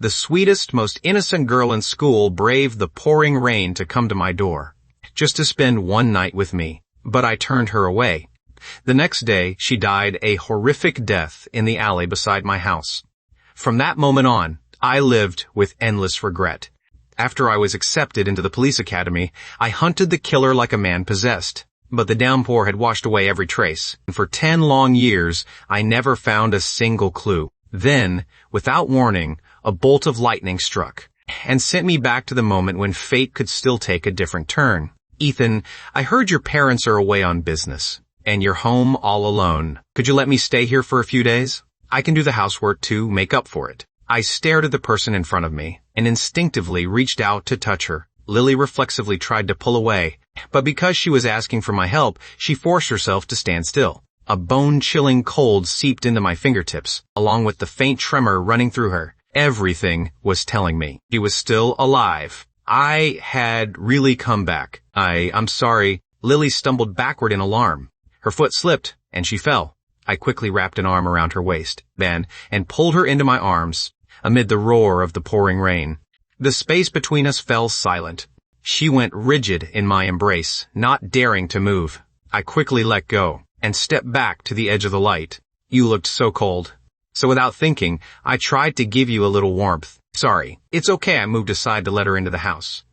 The sweetest, most innocent girl in school braved the pouring rain to come to my door, just to spend one night with me, but I turned her away. The next day, she died a horrific death in the alley beside my house. From that moment on, I lived with endless regret. After I was accepted into the police academy, I hunted the killer like a man possessed, but the downpour had washed away every trace, and for 10 long years, I never found a single clue. Then, without warning, a bolt of lightning struck, and sent me back to the moment when fate could still take a different turn. Ethan, I heard your parents are away on business, and you're home all alone. Could you let me stay here for a few days? I can do the housework to make up for it. I stared at the person in front of me, and instinctively reached out to touch her. Lily reflexively tried to pull away, but because she was asking for my help, she forced herself to stand still. A bone-chilling cold seeped into my fingertips, along with the faint tremor running through her. Everything was telling me she was still alive. I had really come back. I'm sorry. Lily stumbled backward in alarm. Her foot slipped, and she fell. I quickly wrapped an arm around her waist, then, and pulled her into my arms, amid the roar of the pouring rain. The space between us fell silent. She went rigid in my embrace, not daring to move. I quickly let go, and stepped back to the edge of the light. You looked so cold. So without thinking, I tried to give you a little warmth. Sorry. It's okay, I moved aside to let her into the house.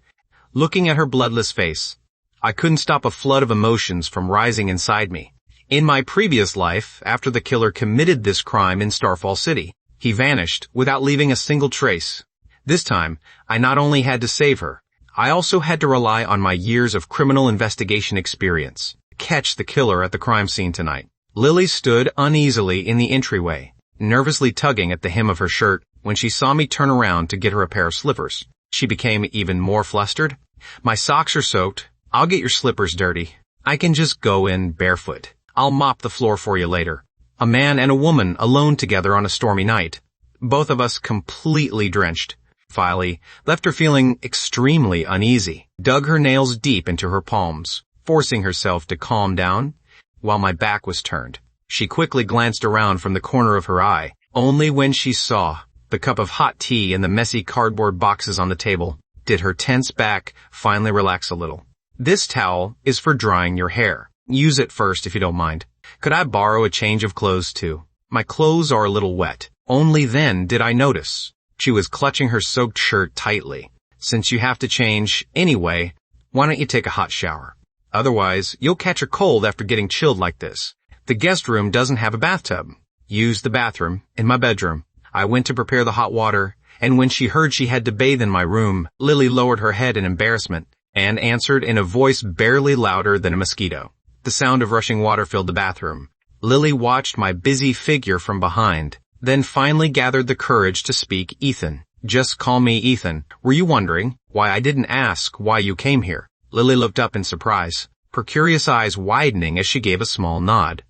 Looking at her bloodless face, I couldn't stop a flood of emotions from rising inside me. In my previous life, after the killer committed this crime in Starfall City, he vanished without leaving a single trace. This time, I not only had to save her, I also had to rely on my years of criminal investigation experience to catch the killer at the crime scene tonight. Lily stood uneasily in the entryway, nervously tugging at the hem of her shirt. When she saw me turn around to get her a pair of slippers, she became even more flustered. My socks are soaked. I'll get your slippers dirty. I can just go in barefoot. I'll mop the floor for you later. A man and a woman alone together on a stormy night, both of us completely drenched. Filey left her feeling extremely uneasy, dug her nails deep into her palms, forcing herself to calm down. While my back was turned, she quickly glanced around from the corner of her eye. Only when she saw the cup of hot tea and the messy cardboard boxes on the table did her tense back finally relax a little. This towel is for drying your hair. Use it first if you don't mind. Could I borrow a change of clothes too? My clothes are a little wet. Only then did I notice. She was clutching her soaked shirt tightly. Since you have to change anyway, why don't you take a hot shower? Otherwise, you'll catch a cold after getting chilled like this. The guest room doesn't have a bathtub. Use the bathroom in my bedroom. I went to prepare the hot water, and when she heard she had to bathe in my room, Lily lowered her head in embarrassment and answered in a voice barely louder than a mosquito. The sound of rushing water filled the bathroom. Lily watched my busy figure from behind, then finally gathered the courage to speak. Ethan. Just call me Ethan. Were you wondering why I didn't ask why you came here? Lily looked up in surprise, her curious eyes widening as she gave a small nod.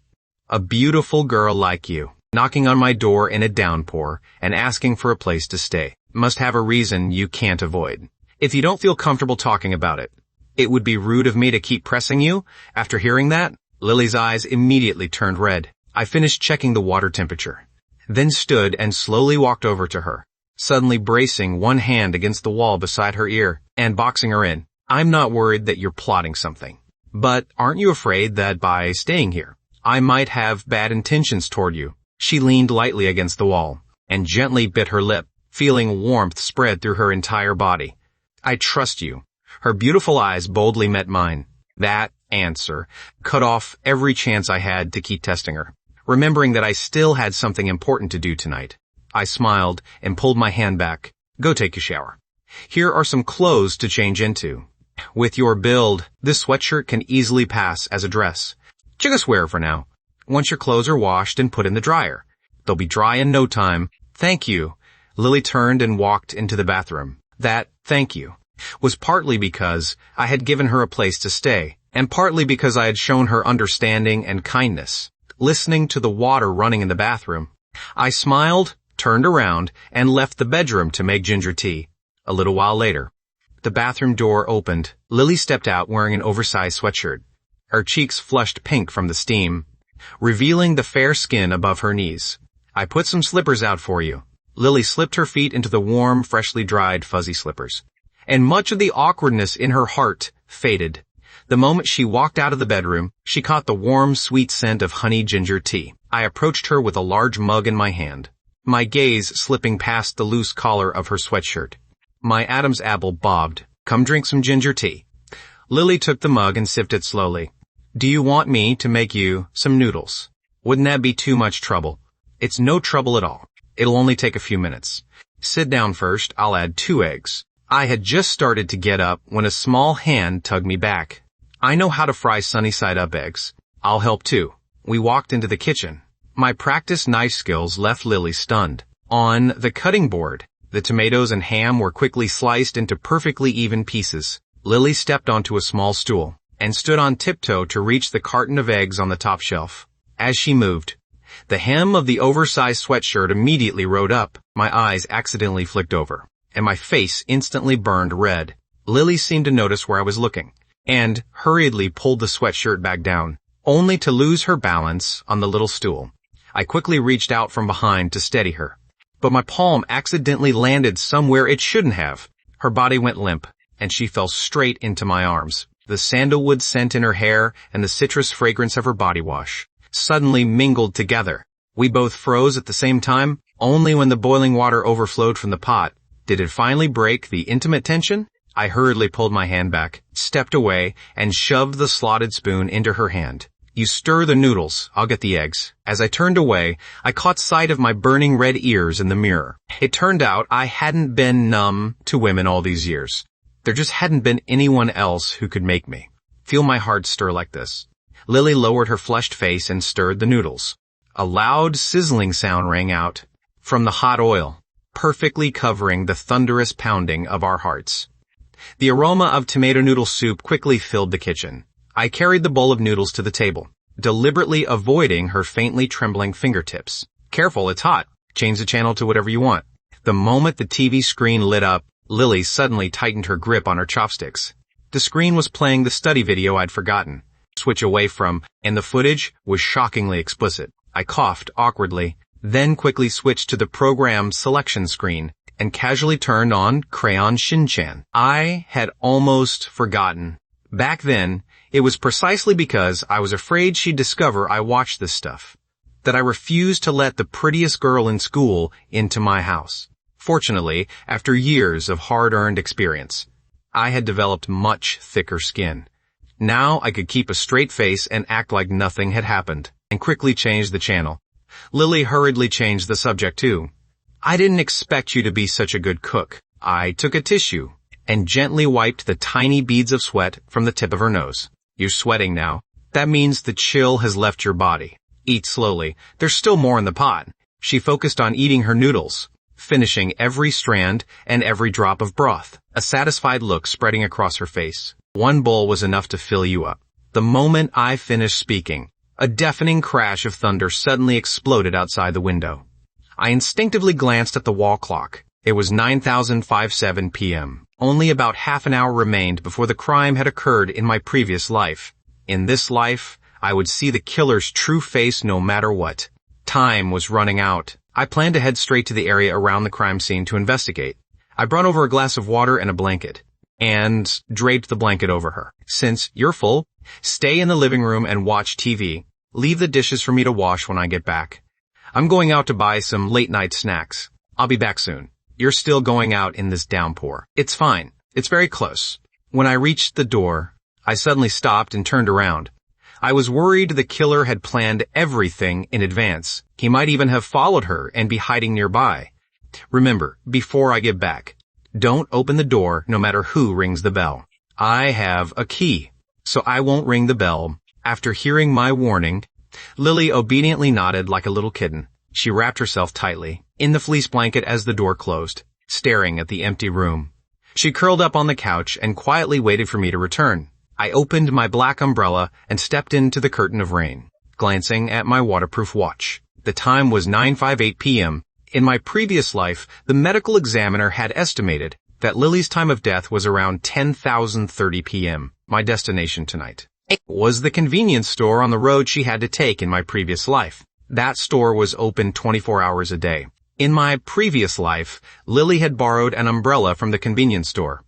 A beautiful girl like you, knocking on my door in a downpour and asking for a place to stay, must have a reason you can't avoid. If you don't feel comfortable talking about it, it would be rude of me to keep pressing you. After hearing that, Lily's eyes immediately turned red. I finished checking the water temperature, then stood and slowly walked over to her, suddenly bracing one hand against the wall beside her ear and boxing her in. I'm not worried that you're plotting something, but aren't you afraid that by staying here, I might have bad intentions toward you? She leaned lightly against the wall and gently bit her lip, feeling warmth spread through her entire body. I trust you. Her beautiful eyes boldly met mine. That answer cut off every chance I had to keep testing her. Remembering that I still had something important to do tonight, I smiled and pulled my hand back. Go take a shower. Here are some clothes to change into. With your build, this sweatshirt can easily pass as a dress. Just wear it for now. Once your clothes are washed and put in the dryer, they'll be dry in no time. Thank you. Lily turned and walked into the bathroom. That thank you was partly because I had given her a place to stay, and partly because I had shown her understanding and kindness. Listening to the water running in the bathroom, I smiled, turned around, and left the bedroom to make ginger tea. A little while later, the bathroom door opened. Lily stepped out wearing an oversized sweatshirt. Her cheeks flushed pink from the steam, revealing the fair skin above her knees. I put some slippers out for you. Lily slipped her feet into the warm, freshly dried, fuzzy slippers. And much of the awkwardness in her heart faded. The moment she walked out of the bedroom, she caught the warm, sweet scent of honey ginger tea. I approached her with a large mug in my hand, my gaze slipping past the loose collar of her sweatshirt. My Adam's apple bobbed. "Come drink some ginger tea." Lily took the mug and sipped it slowly. "Do you want me to make you some noodles?" "Wouldn't that be too much trouble?" "It's no trouble at all. It'll only take a few minutes." "Sit down first. I'll add 2 eggs. I had just started to get up when a small hand tugged me back. "I know how to fry sunny-side-up eggs. I'll help too." We walked into the kitchen. My practiced knife skills left Lily stunned. On the cutting board, the tomatoes and ham were quickly sliced into perfectly even pieces. Lily stepped onto a small stool and stood on tiptoe to reach the carton of eggs on the top shelf. As she moved, the hem of the oversized sweatshirt immediately rode up. My eyes accidentally flicked over, and my face instantly burned red. Lily seemed to notice where I was looking, and hurriedly pulled the sweatshirt back down, only to lose her balance on the little stool. I quickly reached out from behind to steady her, but my palm accidentally landed somewhere it shouldn't have. Her body went limp, and she fell straight into my arms. The sandalwood scent in her hair and the citrus fragrance of her body wash suddenly mingled together. We both froze at the same time. Only when the boiling water overflowed from the pot did it finally break the intimate tension. I hurriedly pulled my hand back, stepped away, and shoved the slotted spoon into her hand. "You stir the noodles. I'll get the eggs." As I turned away, I caught sight of my burning red ears in the mirror. It turned out I hadn't been numb to women all these years. There just hadn't been anyone else who could make me feel my heart stir like this. Lily lowered her flushed face and stirred the noodles. A loud sizzling sound rang out from the hot oil, perfectly covering the thunderous pounding of our hearts. The aroma of tomato noodle soup quickly filled the kitchen. I carried the bowl of noodles to the table, deliberately avoiding her faintly trembling fingertips. "Careful, it's hot. Change the channel to whatever you want." The moment the TV screen lit up, Lily suddenly tightened her grip on her chopsticks. The screen was playing the study video I'd forgotten. Switch away from, and the footage was shockingly explicit. I coughed awkwardly, then quickly switched to the program selection screen and casually turned on Crayon Shin-chan. I had almost forgotten. Back then, it was precisely because I was afraid she'd discover I watched this stuff that I refused to let the prettiest girl in school into my house. Fortunately, after years of hard-earned experience, I had developed much thicker skin. Now I could keep a straight face and act like nothing had happened, and quickly changed the channel. Lily hurriedly changed the subject too. "I didn't expect you to be such a good cook." I took a tissue and gently wiped the tiny beads of sweat from the tip of her nose. "You're sweating now. That means the chill has left your body. Eat slowly. There's still more in the pot." She focused on eating her noodles, finishing every strand and every drop of broth, a satisfied look spreading across her face. "One bowl was enough to fill you up." The moment I finished speaking, a deafening crash of thunder suddenly exploded outside the window. I instinctively glanced at the wall clock. It was 9:57 p.m. Only about half an hour remained before the crime had occurred in my previous life. In this life, I would see the killer's true face no matter what. Time was running out. I planned to head straight to the area around the crime scene to investigate. I brought over a glass of water and a blanket, and draped the blanket over her. "Since you're full, stay in the living room and watch TV. Leave the dishes for me to wash when I get back. I'm going out to buy some late-night snacks. I'll be back soon." "You're still going out in this downpour." "It's fine. It's very close." When I reached the door, I suddenly stopped and turned around. I was worried the killer had planned everything in advance. He might even have followed her and be hiding nearby. "Remember, before I get back, don't open the door no matter who rings the bell. I have a key, so I won't ring the bell." After hearing my warning, Lily obediently nodded like a little kitten. She wrapped herself tightly in the fleece blanket as the door closed, staring at the empty room. She curled up on the couch and quietly waited for me to return. I opened my black umbrella and stepped into the curtain of rain, glancing at my waterproof watch. The time was 9:58 p.m. In my previous life, the medical examiner had estimated that Lily's time of death was around 10:30 p.m. My destination tonight was the convenience store on the road she had to take in my previous life. That store was open 24 hours a day. In my previous life, Lily had borrowed an umbrella from the convenience store.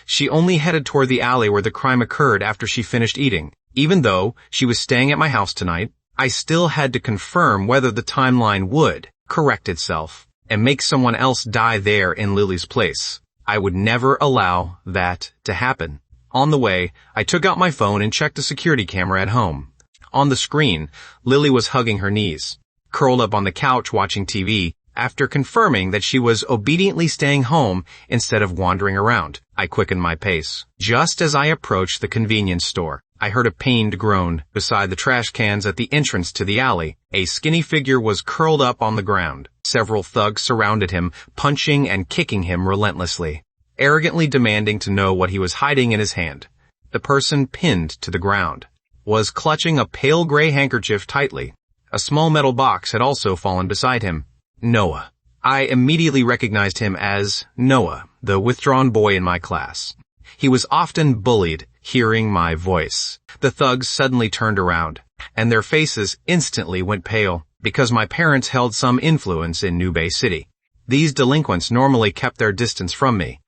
She only headed toward the alley where the crime occurred after she finished eating. Even though she was staying at my house tonight, I still had to confirm whether the timeline would correct itself and make someone else die there in Lily's place. I would never allow that to happen. On the way, I took out my phone and checked the security camera at home. On the screen, Lily was hugging her knees, curled up on the couch watching TV, after confirming that she was obediently staying home instead of wandering around. I quickened my pace. Just as I approached the convenience store, I heard a pained groan beside the trash cans at the entrance to the alley. A skinny figure was curled up on the ground. Several thugs surrounded him, punching and kicking him relentlessly, arrogantly demanding to know what he was hiding in his hand. The person pinned to the ground was clutching a pale gray handkerchief tightly. A small metal box had also fallen beside him. Noah. I immediately recognized him as Noah, the withdrawn boy in my class. He was often bullied, hearing my voice. The thugs suddenly turned around, and their faces instantly went pale, because my parents held some influence in New Bay City. These delinquents normally kept their distance from me.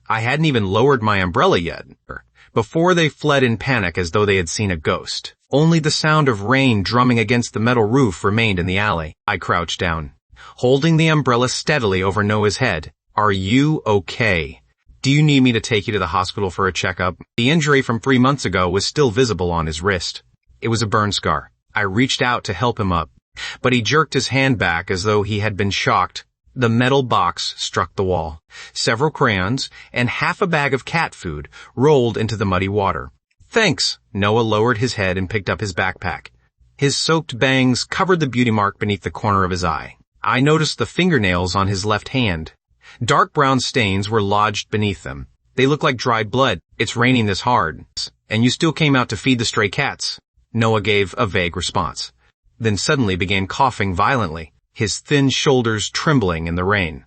I hadn't even lowered my umbrella yet, before they fled in panic as though they had seen a ghost. Only the sound of rain drumming against the metal roof remained in the alley. I crouched down, holding the umbrella steadily over Noah's head. "Are you okay? Do you need me to take you to the hospital for a checkup?" The injury from 3 months ago was still visible on his wrist. It was a burn scar. I reached out to help him up, but he jerked his hand back as though he had been shocked. The metal box struck the wall. Several crayons and half a bag of cat food rolled into the muddy water. "Thanks." Noah lowered his head and picked up his backpack. His soaked bangs covered the beauty mark beneath the corner of his eye. I noticed the fingernails on his left hand. Dark brown stains were lodged beneath them. They looked like dried blood. "It's raining this hard, and you still came out to feed the stray cats." Noah gave a vague response, then suddenly began coughing violently, his thin shoulders trembling in the rain.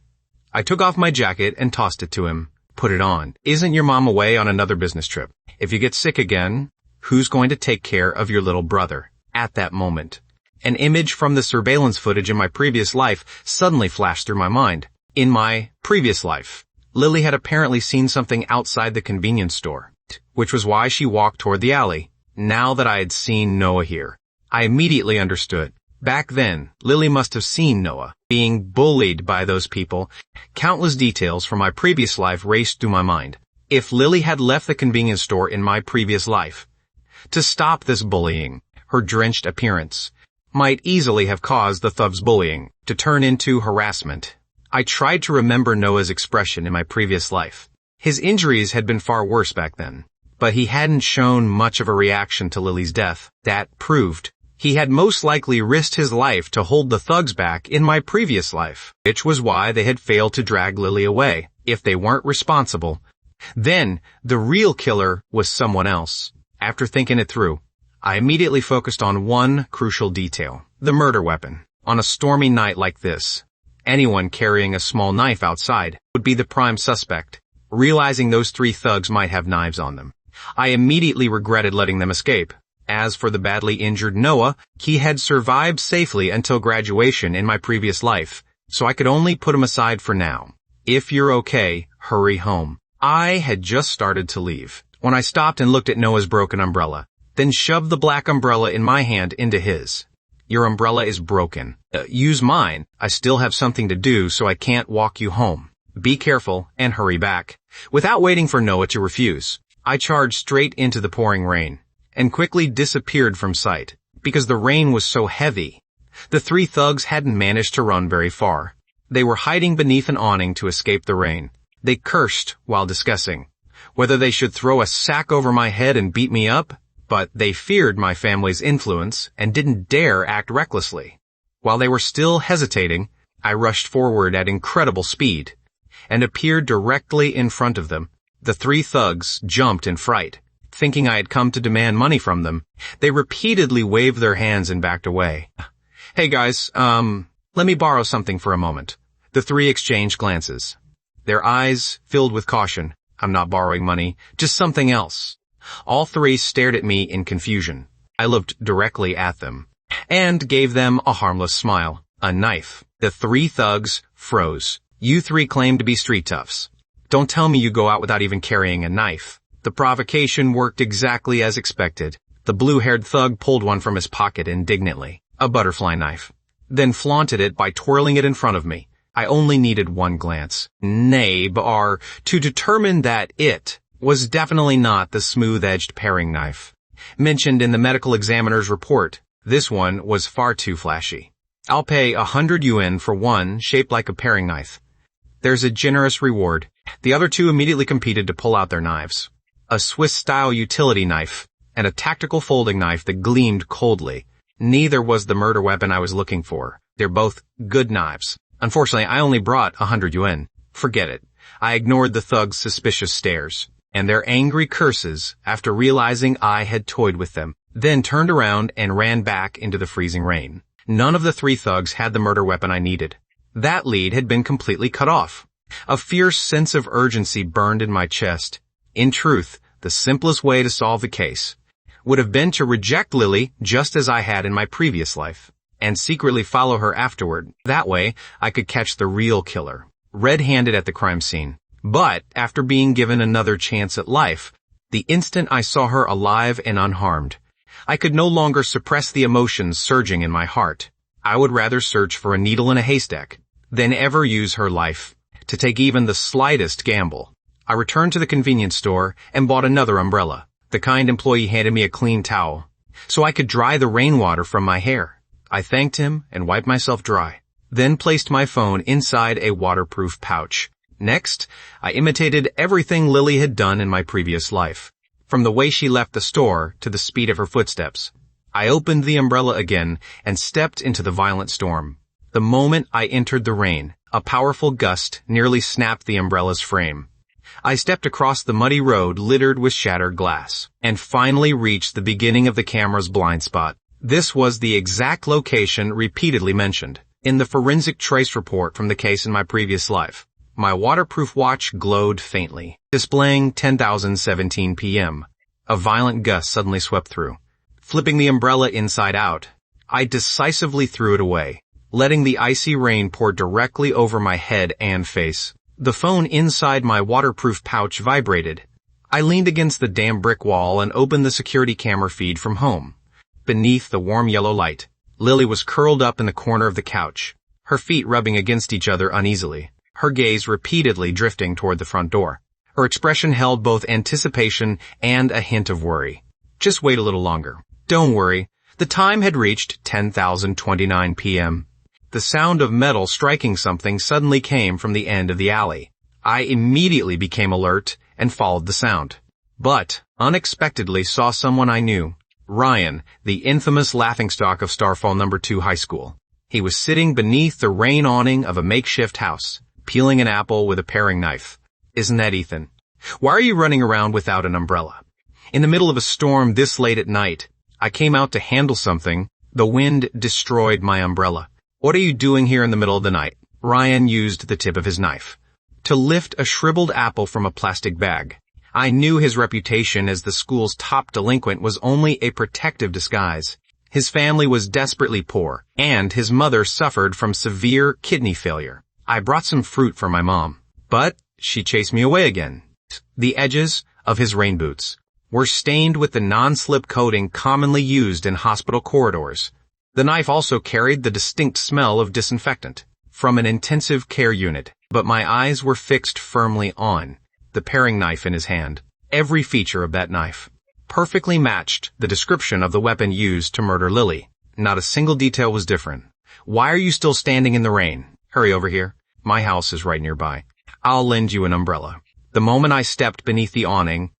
I took off my jacket and tossed it to him. "Put it on. Isn't your mom away on another business trip? If you get sick again, who's going to take care of your little brother?" At that moment, an image from the surveillance footage in my previous life suddenly flashed through my mind. In my previous life, Lily had apparently seen something outside the convenience store, which was why she walked toward the alley. Now that I had seen Noah here, I immediately understood. Back then, Lily must have seen Noah being bullied by those people. Countless details from my previous life raced through my mind. If Lily had left the convenience store in my previous life to stop this bullying, her drenched appearance might easily have caused the thugs' bullying to turn into harassment. I tried to remember Noah's expression in my previous life. His injuries had been far worse back then, but he hadn't shown much of a reaction to Lily's death. That proved he had most likely risked his life to hold the thugs back in my previous life, which was why they had failed to drag Lily away. If they weren't responsible, then the real killer was someone else. After thinking it through, I immediately focused on one crucial detail: the murder weapon. On a stormy night like this, anyone carrying a small knife outside would be the prime suspect. Realizing those 3 thugs might have knives on them, I immediately regretted letting them escape. As for the badly injured Noah, he had survived safely until graduation in my previous life, so I could only put him aside for now. "If you're okay, hurry home." I had just started to leave when I stopped and looked at Noah's broken umbrella, then shoved the black umbrella in my hand into his. "Your umbrella is broken. Use mine. I still have something to do, so I can't walk you home. Be careful and hurry back." Without waiting for Noah to refuse, I charged straight into the pouring rain and quickly disappeared from sight because the rain was so heavy. The 3 thugs hadn't managed to run very far. They were hiding beneath an awning to escape the rain. They cursed while discussing whether they should throw a sack over my head and beat me up, but they feared my family's influence and didn't dare act recklessly. While they were still hesitating, I rushed forward at incredible speed and appeared directly in front of them. The 3 thugs jumped in fright, thinking I had come to demand money from them. They repeatedly waved their hands and backed away. "Hey guys, let me borrow something for a moment." The 3 exchanged glances, their eyes filled with caution. "I'm not borrowing money, just something else." All 3 stared at me in confusion. I looked directly at them and gave them a harmless smile. "A knife. The three thugs froze. You three claim to be street toughs. Don't tell me you go out without even carrying a knife. The provocation worked exactly as expected. The blue-haired thug pulled one from his pocket indignantly, a butterfly knife, then flaunted it by twirling it in front of me. I only needed one glance, nay, to determine that it was definitely not the smooth-edged paring knife mentioned in the medical examiner's report. This one was far too flashy. I'll pay 100 yuan for one shaped like a paring knife. There's a generous reward. The other two immediately competed to pull out their knives. A Swiss-style utility knife and a tactical folding knife that gleamed coldly. Neither was the murder weapon I was looking for. They're both good knives. Unfortunately, I only brought 100 yuan. Forget it. I ignored the thugs' suspicious stares and their angry curses after realizing I had toyed with them, then turned around and ran back into the freezing rain. None of the three thugs had the murder weapon I needed. That lead had been completely cut off. A fierce sense of urgency burned in my chest. In truth, the simplest way to solve the case would have been to reject Lily just as I had in my previous life, and secretly follow her afterward. That way, I could catch the real killer, red-handed at the crime scene. But after being given another chance at life, the instant I saw her alive and unharmed, I could no longer suppress the emotions surging in my heart. I would rather search for a needle in a haystack than ever use her life to take even the slightest gamble. I returned to the convenience store and bought another umbrella. The kind employee handed me a clean towel so I could dry the rainwater from my hair. I thanked him and wiped myself dry, then placed my phone inside a waterproof pouch. Next, I imitated everything Lily had done in my previous life, from the way she left the store to the speed of her footsteps. I opened the umbrella again and stepped into the violent storm. The moment I entered the rain, a powerful gust nearly snapped the umbrella's frame. I stepped across the muddy road littered with shattered glass, and finally reached the beginning of the camera's blind spot. This was the exact location repeatedly mentioned in the forensic trace report from the case in my previous life. My waterproof watch glowed faintly, displaying 10:17 p.m. A violent gust suddenly swept through. Flipping the umbrella inside out, I decisively threw it away, letting the icy rain pour directly over my head and face. The phone inside my waterproof pouch vibrated. I leaned against the damp brick wall and opened the security camera feed from home. Beneath the warm yellow light, Lily was curled up in the corner of the couch, her feet rubbing against each other uneasily, her gaze repeatedly drifting toward the front door. Her expression held both anticipation and a hint of worry. Just wait a little longer. Don't worry. The time had reached 10:29 p.m. The sound of metal striking something suddenly came from the end of the alley. I immediately became alert and followed the sound, but unexpectedly saw someone I knew. Ryan, the infamous laughingstock of Starfall No. 2 High School. He was sitting beneath the rain awning of a makeshift house, peeling an apple with a paring knife. Isn't that Ethan? Why are you running around without an umbrella? In the middle of a storm this late at night, I came out to handle something. The wind destroyed my umbrella. What are you doing here in the middle of the night? Ryan used the tip of his knife to lift a shriveled apple from a plastic bag. I knew his reputation as the school's top delinquent was only a protective disguise. His family was desperately poor, and his mother suffered from severe kidney failure. I brought some fruit for my mom, but she chased me away again. The edges of his rain boots were stained with the non-slip coating commonly used in hospital corridors. The knife also carried the distinct smell of disinfectant from an intensive care unit, but my eyes were fixed firmly on the paring knife in his hand. Every feature of that knife perfectly matched the description of the weapon used to murder Lily. Not a single detail was different. Why are you still standing in the rain? Hurry over here. My house is right nearby. I'll lend you an umbrella. The moment I stepped beneath the awning,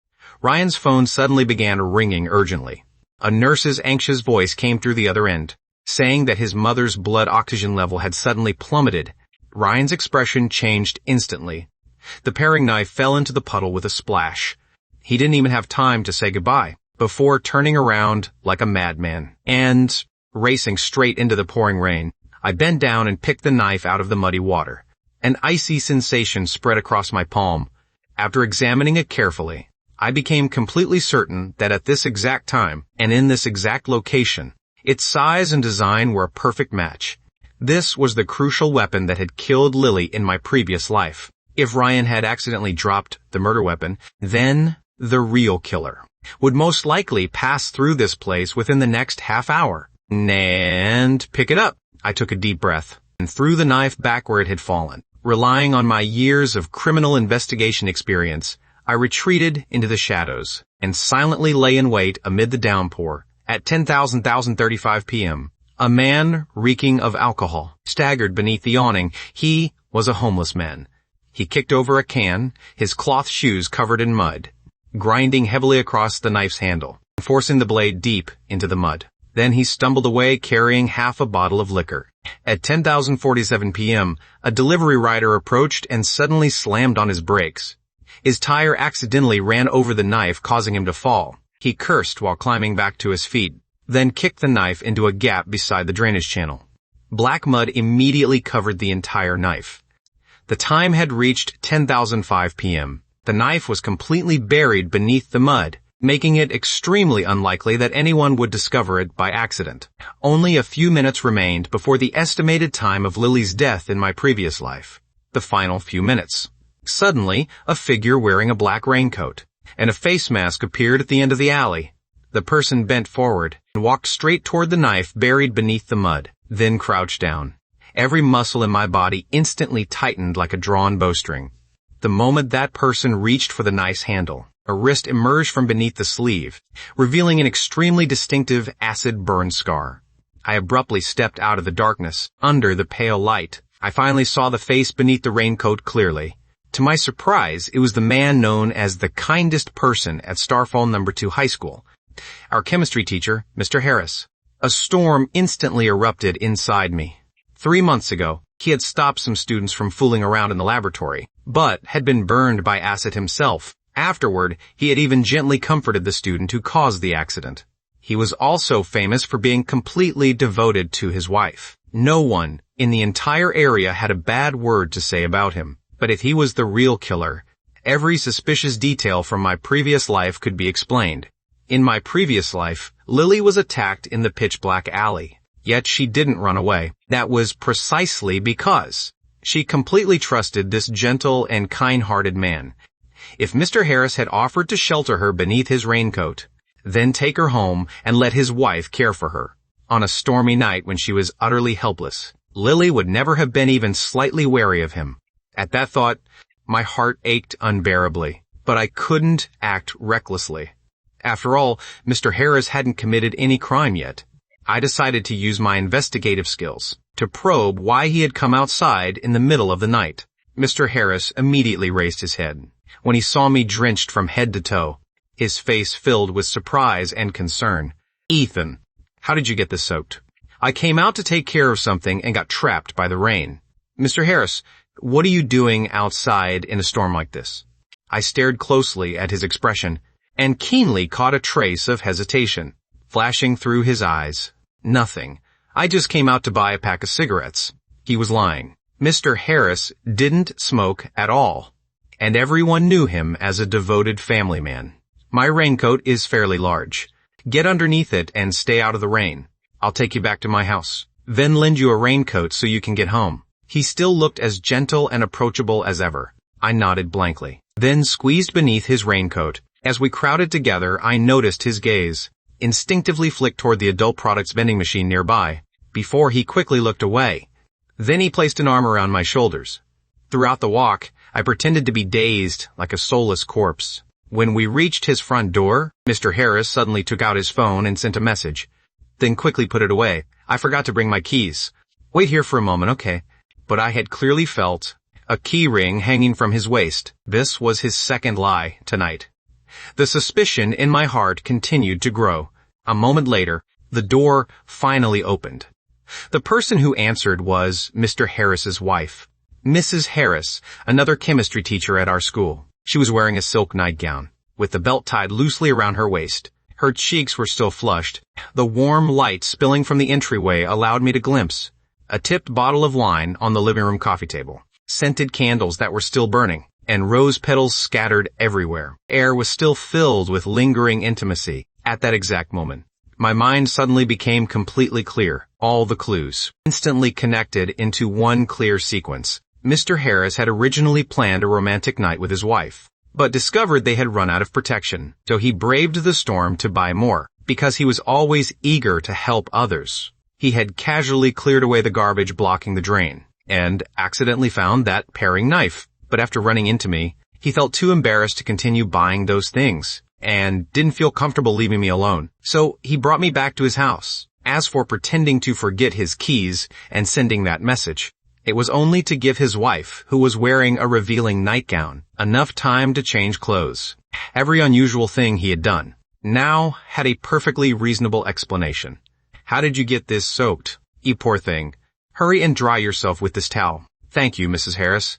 Ryan's phone suddenly began ringing urgently. A nurse's anxious voice came through the other end, saying that his mother's blood oxygen level had suddenly plummeted. Ryan's expression changed instantly. The paring knife fell into the puddle with a splash. He didn't even have time to say goodbye before turning around like a madman and racing straight into the pouring rain. I bent down and picked the knife out of the muddy water. An icy sensation spread across my palm. After examining it carefully, I became completely certain that at this exact time and in this exact location, its size and design were a perfect match. This was the crucial weapon that had killed Lily in my previous life. If Ryan had accidentally dropped the murder weapon, then the real killer would most likely pass through this place within the next half hour. And pick it up. I took a deep breath and threw the knife back where it had fallen. Relying on my years of criminal investigation experience, I retreated into the shadows and silently lay in wait amid the downpour. At 10:35 p.m., a man reeking of alcohol staggered beneath the awning. He was a homeless man. He kicked over a can, his cloth shoes covered in mud, grinding heavily across the knife's handle, forcing the blade deep into the mud. Then he stumbled away carrying half a bottle of liquor. At 10:47 p.m., a delivery rider approached and suddenly slammed on his brakes. His tire accidentally ran over the knife, causing him to fall. He cursed while climbing back to his feet, then kicked the knife into a gap beside the drainage channel. Black mud immediately covered the entire knife. The time had reached 10:05 p.m. The knife was completely buried beneath the mud, making it extremely unlikely that anyone would discover it by accident. Only a few minutes remained before the estimated time of Lily's death in my previous life. The final few minutes. Suddenly, a figure wearing a black raincoat and a face mask appeared at the end of the alley. The person bent forward and walked straight toward the knife buried beneath the mud, then crouched down. Every muscle in my body instantly tightened like a drawn bowstring. The moment that person reached for the knife's handle, a wrist emerged from beneath the sleeve, revealing an extremely distinctive acid burn scar. I abruptly stepped out of the darkness, under the pale light. I finally saw the face beneath the raincoat clearly. To my surprise, it was the man known as the kindest person at Starfall No. 2 High School, our chemistry teacher, Mr. Harris. A storm instantly erupted inside me. 3 months ago, he had stopped some students from fooling around in the laboratory, but had been burned by acid himself. Afterward, he had even gently comforted the student who caused the accident. He was also famous for being completely devoted to his wife. No one in the entire area had a bad word to say about him. But if he was the real killer, every suspicious detail from my previous life could be explained. In my previous life, Lily was attacked in the pitch-black alley. Yet she didn't run away. That was precisely because she completely trusted this gentle and kind-hearted man. If Mr. Harris had offered to shelter her beneath his raincoat, then take her home and let his wife care for her, on a stormy night when she was utterly helpless, Lily would never have been even slightly wary of him. At that thought, my heart ached unbearably, but I couldn't act recklessly. After all, Mr. Harris hadn't committed any crime yet. I decided to use my investigative skills to probe why he had come outside in the middle of the night. Mr. Harris immediately raised his head. When he saw me drenched from head to toe, his face filled with surprise and concern. "Ethan, how did you get this soaked?" "I came out to take care of something and got trapped by the rain." "Mr. Harris, what are you doing outside in a storm like this?" I stared closely at his expression and keenly caught a trace of hesitation flashing through his eyes. "Nothing. I just came out to buy a pack of cigarettes." He was lying. Mr. Harris didn't smoke at all, and everyone knew him as a devoted family man. "My raincoat is fairly large. Get underneath it and stay out of the rain. I'll take you back to my house, then lend you a raincoat so you can get home." He still looked as gentle and approachable as ever. I nodded blankly, then squeezed beneath his raincoat. As we crowded together, I noticed his gaze instinctively flicked toward the adult products vending machine nearby, before he quickly looked away. Then he placed an arm around my shoulders. Throughout the walk, I pretended to be dazed like a soulless corpse. When we reached his front door, Mr. Harris suddenly took out his phone and sent a message, then quickly put it away. "I forgot to bring my keys. Wait here for a moment, okay?" But I had clearly felt a key ring hanging from his waist. This was his second lie tonight. The suspicion in my heart continued to grow. A moment later, the door finally opened. The person who answered was Mr. Harris's wife, Mrs. Harris, another chemistry teacher at our school. She was wearing a silk nightgown, with the belt tied loosely around her waist. Her cheeks were still flushed. The warm light spilling from the entryway allowed me to glimpse a tipped bottle of wine on the living room coffee table, scented candles that were still burning, and rose petals scattered everywhere. Air was still filled with lingering intimacy. At that exact moment, My mind suddenly became completely clear, all the clues instantly connected into one clear sequence. Mr. Harris had originally planned a romantic night with his wife, but discovered they had run out of protection, so he braved the storm to buy more, because he was always eager to help others. He had casually cleared away the garbage blocking the drain, and accidentally found that paring knife, but after running into me, he felt too embarrassed to continue buying those things, and didn't feel comfortable leaving me alone, so he brought me back to his house. As for pretending to forget his keys and sending that message, it was only to give his wife, who was wearing a revealing nightgown, enough time to change clothes. Every unusual thing he had done now had a perfectly reasonable explanation. How did you get this soaked? You poor thing. Hurry and dry yourself with this towel. Thank you, Mrs. Harris.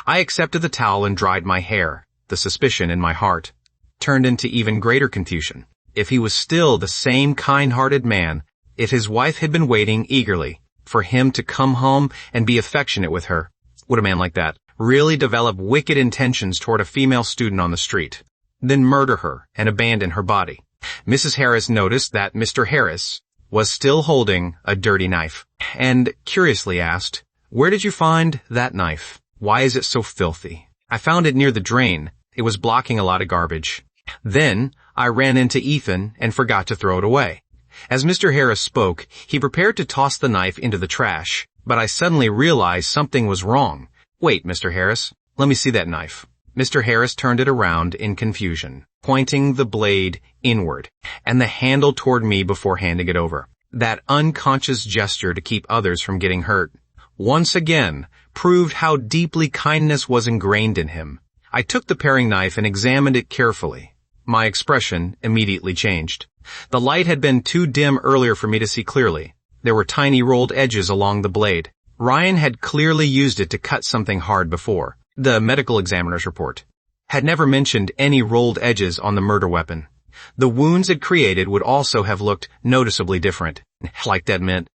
I accepted the towel and dried my hair. The suspicion in my heart turned into even greater confusion. If he was still the same kind-hearted man, if his wife had been waiting eagerly for him to come home and be affectionate with her, would a man like that really develop wicked intentions toward a female student on the street, then murder her and abandon her body? Mrs. Harris noticed that Mr. Harris was still holding a dirty knife, and curiously asked, "Where did you find that knife? Why is it so filthy?" "I found it near the drain. It was blocking a lot of garbage. Then I ran into Ethan and forgot to throw it away." As Mr. Harris spoke, he prepared to toss the knife into the trash, but I suddenly realized something was wrong. "Wait, Mr. Harris, let me see that knife." Mr. Harris turned it around in confusion, pointing the blade inward and the handle toward me before handing it over. That unconscious gesture to keep others from getting hurt once again proved how deeply kindness was ingrained in him. I took the paring knife and examined it carefully. My expression immediately changed. The light had been too dim earlier for me to see clearly. There were tiny rolled edges along the blade. Ryan had clearly used it to cut something hard before. The medical examiner's report had never mentioned any rolled edges on the murder weapon. The wounds it created would also have looked noticeably different. Like that meant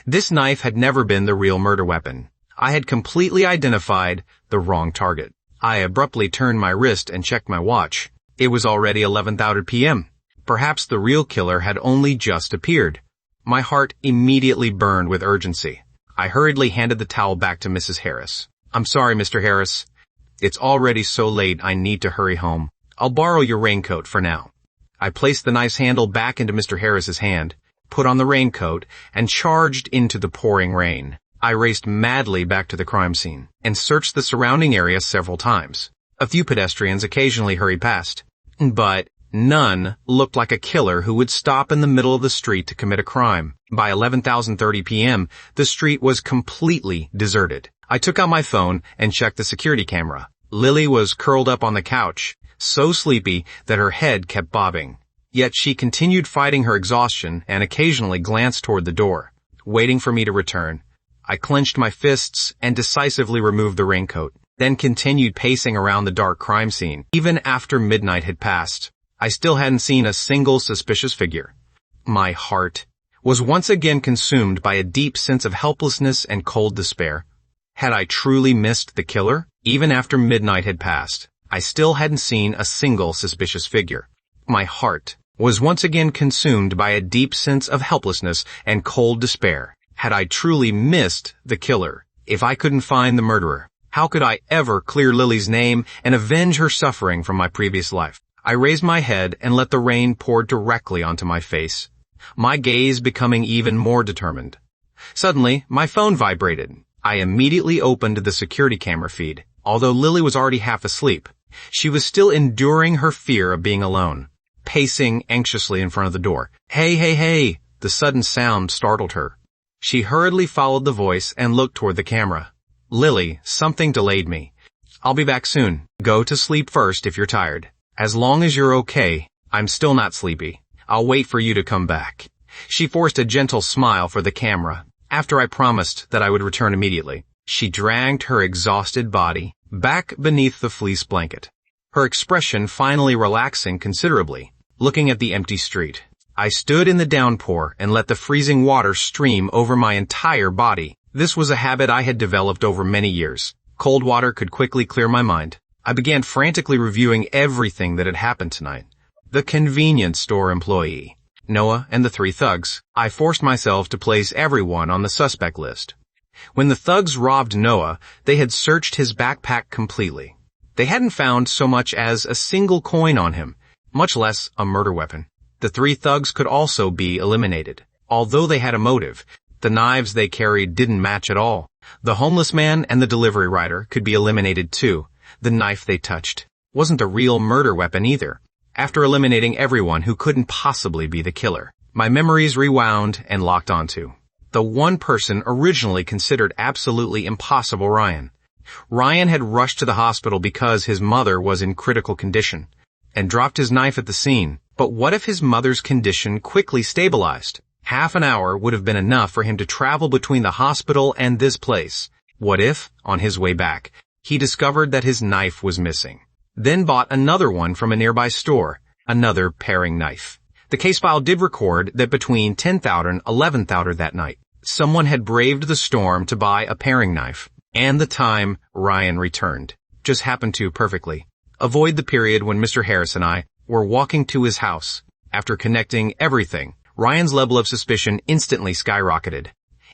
this knife had never been the real murder weapon. I had completely identified the wrong target. I abruptly turned my wrist and checked my watch. It was already 11:30 p.m. Perhaps the real killer had only just appeared. My heart immediately burned with urgency. I hurriedly handed the towel back to Mrs. Harris. "I'm sorry, Mr. Harris. It's already so late I need to hurry home. I'll borrow your raincoat for now." I placed the knife's handle back into Mr. Harris's hand, put on the raincoat, and charged into the pouring rain. I raced madly back to the crime scene and searched the surrounding area several times. A few pedestrians occasionally hurried past, but none looked like a killer who would stop in the middle of the street to commit a crime. By 11:30 p.m., the street was completely deserted. I took out my phone and checked the security camera. Lily was curled up on the couch, so sleepy that her head kept bobbing. Yet she continued fighting her exhaustion and occasionally glanced toward the door, waiting for me to return. I clenched my fists and decisively removed the raincoat, then continued pacing around the dark crime scene. Even after midnight had passed, I still hadn't seen a single suspicious figure. My heart was once again consumed by a deep sense of helplessness and cold despair. Had I truly missed the killer? Even after midnight had passed, I still hadn't seen a single suspicious figure. My heart was once again consumed by a deep sense of helplessness and cold despair. Had I truly missed the killer? If I couldn't find the murderer, how could I ever clear Lily's name and avenge her suffering from my previous life? I raised my head and let the rain pour directly onto my face, my gaze becoming even more determined. Suddenly, my phone vibrated. I immediately opened the security camera feed. Although Lily was already half asleep, she was still enduring her fear of being alone, pacing anxiously in front of the door. "Hey, hey, hey!" The sudden sound startled her. She hurriedly followed the voice and looked toward the camera. "Lily, something delayed me. I'll be back soon. Go to sleep first if you're tired. As long as you're okay, I'm still not sleepy. I'll wait for you to come back." She forced a gentle smile for the camera, after I promised that I would return immediately. She dragged her exhausted body back beneath the fleece blanket, her expression finally relaxing considerably. Looking at the empty street, I stood in the downpour and let the freezing water stream over my entire body. This was a habit I had developed over many years. Cold water could quickly clear my mind. I began frantically reviewing everything that had happened tonight. The convenience store employee, Noah, and the three thugs. I forced myself to place everyone on the suspect list. When the thugs robbed Noah, they had searched his backpack completely. They hadn't found so much as a single coin on him, much less a murder weapon. The three thugs could also be eliminated. Although they had a motive, the knives they carried didn't match at all. The homeless man and the delivery rider could be eliminated too. The knife they touched wasn't a real murder weapon either. After eliminating everyone who couldn't possibly be the killer, my memories rewound and locked onto the one person originally considered absolutely impossible, Ryan. Ryan had rushed to the hospital because his mother was in critical condition and dropped his knife at the scene. But what if his mother's condition quickly stabilized? Half an hour would have been enough for him to travel between the hospital and this place. What if, on his way back, he discovered that his knife was missing, then bought another one from a nearby store, another paring knife? The case file did record that between 10th and 11th that night, someone had braved the storm to buy a paring knife, and the time Ryan returned just happened to perfectly avoid the period when Mr. Harris and I were walking to his house. After connecting everything, Ryan's level of suspicion instantly skyrocketed.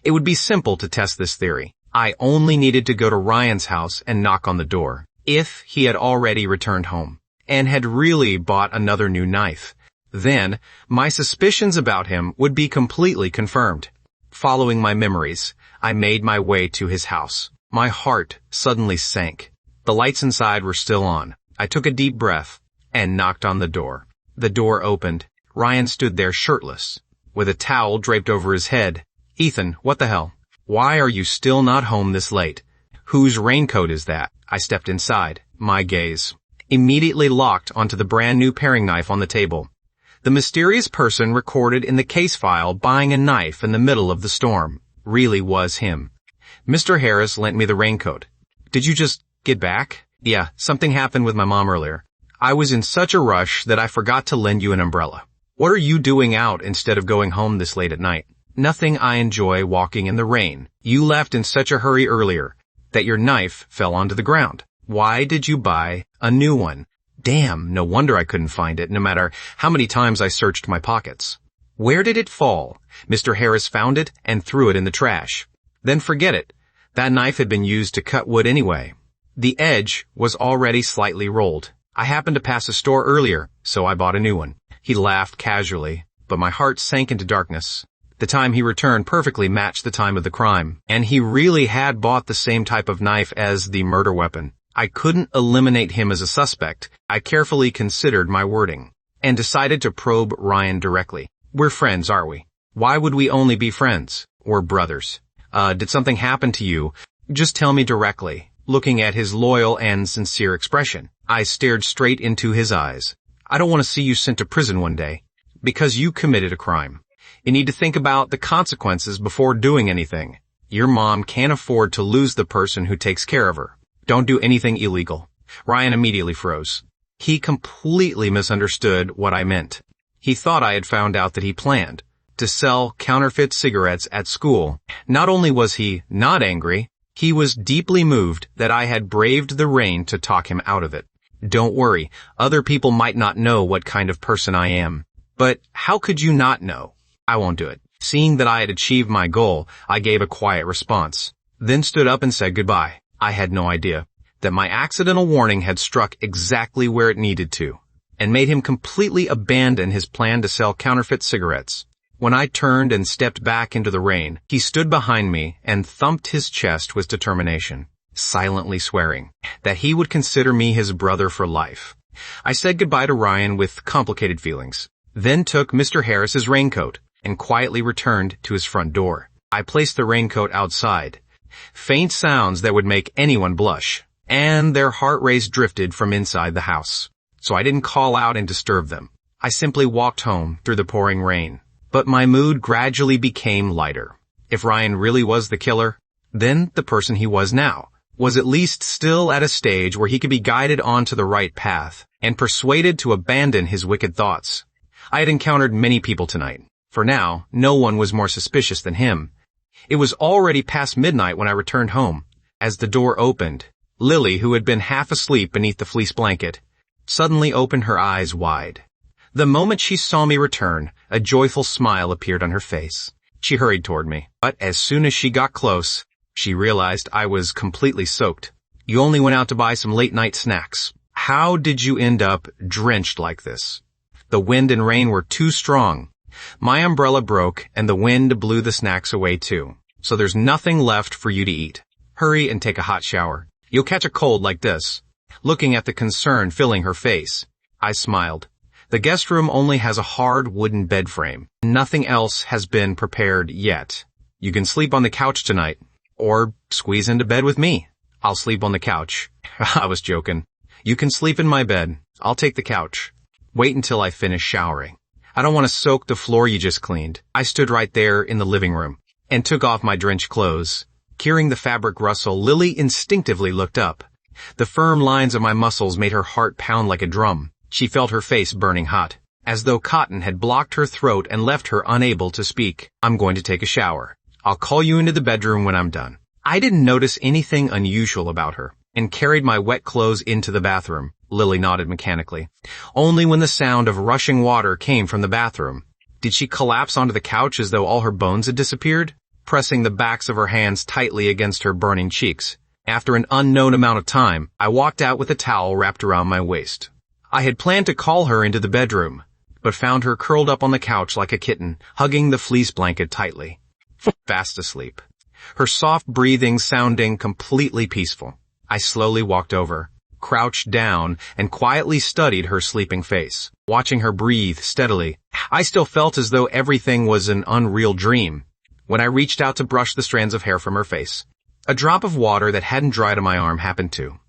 It would be simple to test this theory. I only needed to go to Ryan's house and knock on the door. If he had already returned home and had really bought another new knife, then my suspicions about him would be completely confirmed. Following my memories, I made my way to his house. My heart suddenly sank. The lights inside were still on. I took a deep breath and knocked on the door. The door opened. Ryan stood there shirtless, with a towel draped over his head. "Ethan, what the hell? Why are you still not home this late? Whose raincoat is that?" I stepped inside. My gaze immediately locked onto the brand new paring knife on the table. The mysterious person recorded in the case file buying a knife in the middle of the storm really was him. "Mr. Harris lent me the raincoat. Did you just get back?" "Yeah, something happened with my mom earlier. I was in such a rush that I forgot to lend you an umbrella." "What are you doing out instead of going home this late at night?" "Nothing. I enjoy walking in the rain. You left in such a hurry earlier that your knife fell onto the ground. Why did you buy a new one?" "Damn, no wonder I couldn't find it, no matter how many times I searched my pockets." "Where did it fall?" "Mr. Harris found it and threw it in the trash." "Then forget it. That knife had been used to cut wood anyway. The edge was already slightly rolled. I happened to pass a store earlier, so I bought a new one." He laughed casually, but my heart sank into darkness. The time he returned perfectly matched the time of the crime, and he really had bought the same type of knife as the murder weapon. I couldn't eliminate him as a suspect. I carefully considered my wording and decided to probe Ryan directly. "We're friends, aren't we? Why would we only be friends? We're brothers. Did something happen to you? Just tell me directly." Looking at his loyal and sincere expression, I stared straight into his eyes. "I don't want to see you sent to prison one day because you committed a crime. You need to think about the consequences before doing anything. Your mom can't afford to lose the person who takes care of her. Don't do anything illegal." Ryan immediately froze. He completely misunderstood what I meant. He thought I had found out that he planned to sell counterfeit cigarettes at school. Not only was he not angry, he was deeply moved that I had braved the rain to talk him out of it. "Don't worry, other people might not know what kind of person I am." "But how could you not know?" "I won't do it." Seeing that I had achieved my goal, I gave a quiet response, then stood up and said goodbye. I had no idea that my accidental warning had struck exactly where it needed to, and made him completely abandon his plan to sell counterfeit cigarettes. When I turned and stepped back into the rain, he stood behind me and thumped his chest with determination, silently swearing that he would consider me his brother for life. I said goodbye to Ryan with complicated feelings, then took Mr. Harris's raincoat and quietly returned to his front door. I placed the raincoat outside. Faint sounds that would make anyone blush, and their heart rates drifted from inside the house. So I didn't call out and disturb them. I simply walked home through the pouring rain. But my mood gradually became lighter. If Ryan really was the killer, then the person he was now was at least still at a stage where he could be guided onto the right path and persuaded to abandon his wicked thoughts. I had encountered many people tonight. For now, no one was more suspicious than him. It was already past midnight when I returned home. As the door opened, Lily, who had been half asleep beneath the fleece blanket, suddenly opened her eyes wide. The moment she saw me return, a joyful smile appeared on her face. She hurried toward me, but as soon as she got close, she realized I was completely soaked. You only went out to buy some late-night snacks. How did you end up drenched like this? The wind and rain were too strong. My umbrella broke and the wind blew the snacks away too. So there's nothing left for you to eat. Hurry and take a hot shower. You'll catch a cold like this. Looking at the concern filling her face, I smiled. The guest room only has a hard wooden bed frame. Nothing else has been prepared yet. You can sleep on the couch tonight, or squeeze into bed with me. I'll sleep on the couch. I was joking. You can sleep in my bed. I'll take the couch. Wait until I finish showering. I don't want to soak the floor you just cleaned. I stood right there in the living room and took off my drenched clothes. Hearing the fabric rustle, Lily instinctively looked up. The firm lines of my muscles made her heart pound like a drum. She felt her face burning hot, as though cotton had blocked her throat and left her unable to speak. I'm going to take a shower. I'll call you into the bedroom when I'm done. I didn't notice anything unusual about her and carried my wet clothes into the bathroom. Lily nodded mechanically. Only when the sound of rushing water came from the bathroom. Did she collapse onto the couch as though all her bones had disappeared? Pressing the backs of her hands tightly against her burning cheeks. After an unknown amount of time, I walked out with a towel wrapped around my waist. I had planned to call her into the bedroom, but found her curled up on the couch like a kitten, hugging the fleece blanket tightly. Fast asleep. Her soft breathing sounding completely peaceful. I slowly walked over, crouched down, and quietly studied her sleeping face. Watching her breathe steadily, I still felt as though everything was an unreal dream. When I reached out to brush the strands of hair from her face, a drop of water that hadn't dried on my arm happened to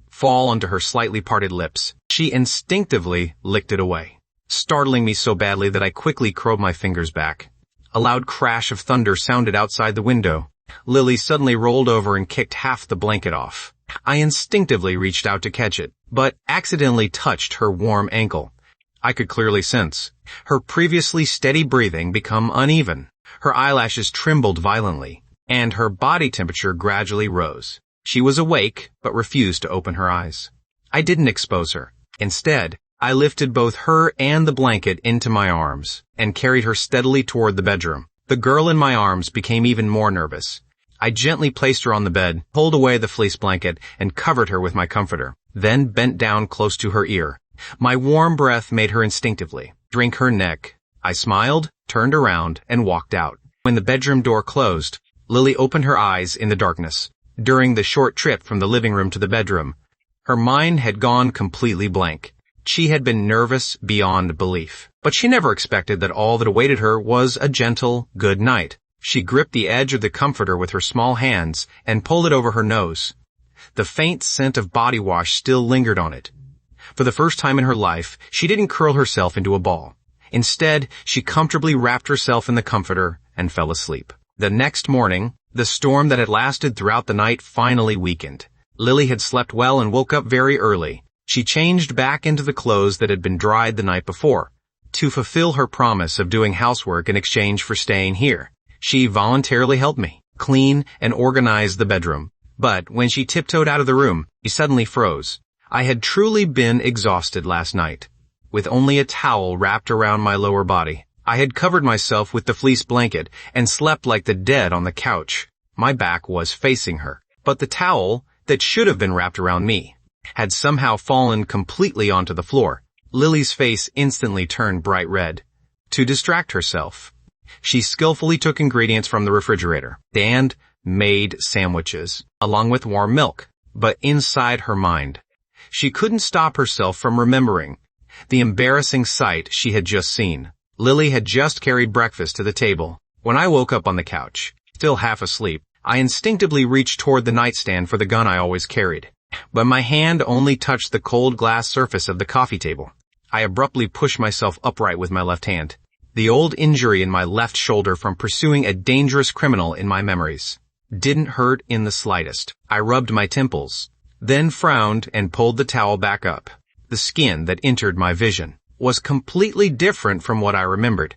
fall onto her slightly parted lips. She instinctively licked it away, startling me so badly that I quickly curled my fingers back. A loud crash of thunder sounded outside the window. Lily suddenly rolled over and kicked half the blanket off. I instinctively reached out to catch it, but accidentally touched her warm ankle. I could clearly sense her previously steady breathing become uneven. Her eyelashes trembled violently, and her body temperature gradually rose. She was awake, but refused to open her eyes. I didn't expose her. Instead, I lifted both her and the blanket into my arms and carried her steadily toward the bedroom. The girl in my arms became even more nervous. I gently placed her on the bed, pulled away the fleece blanket, and covered her with my comforter, then bent down close to her ear. My warm breath made her instinctively drink her neck. I smiled, turned around, and walked out. When the bedroom door closed, Lily opened her eyes in the darkness. During the short trip from the living room to the bedroom, her mind had gone completely blank. She had been nervous beyond belief, but she never expected that all that awaited her was a gentle good night. She gripped the edge of the comforter with her small hands and pulled it over her nose. The faint scent of body wash still lingered on it. For the first time in her life, she didn't curl herself into a ball. Instead, she comfortably wrapped herself in the comforter and fell asleep. The next morning, the storm that had lasted throughout the night finally weakened. Lily had slept well and woke up very early. She changed back into the clothes that had been dried the night before. To fulfill her promise of doing housework in exchange for staying here, she voluntarily helped me clean and organize the bedroom. But when she tiptoed out of the room, she suddenly froze. I had truly been exhausted last night. With only a towel wrapped around my lower body, I had covered myself with the fleece blanket and slept like the dead on the couch. My back was facing her, but the towel that should have been wrapped around me had somehow fallen completely onto the floor. Lily's face instantly turned bright red. To distract herself, she skillfully took ingredients from the refrigerator and made sandwiches, along with warm milk. But inside her mind, she couldn't stop herself from remembering the embarrassing sight she had just seen. Lily had just carried breakfast to the table. When I woke up on the couch, still half asleep, I instinctively reached toward the nightstand for the gun I always carried. But my hand only touched the cold glass surface of the coffee table. I abruptly pushed myself upright with my left hand. The old injury in my left shoulder from pursuing a dangerous criminal in my memories didn't hurt in the slightest. I rubbed my temples, then frowned and pulled the towel back up. The skin that entered my vision was completely different from what I remembered.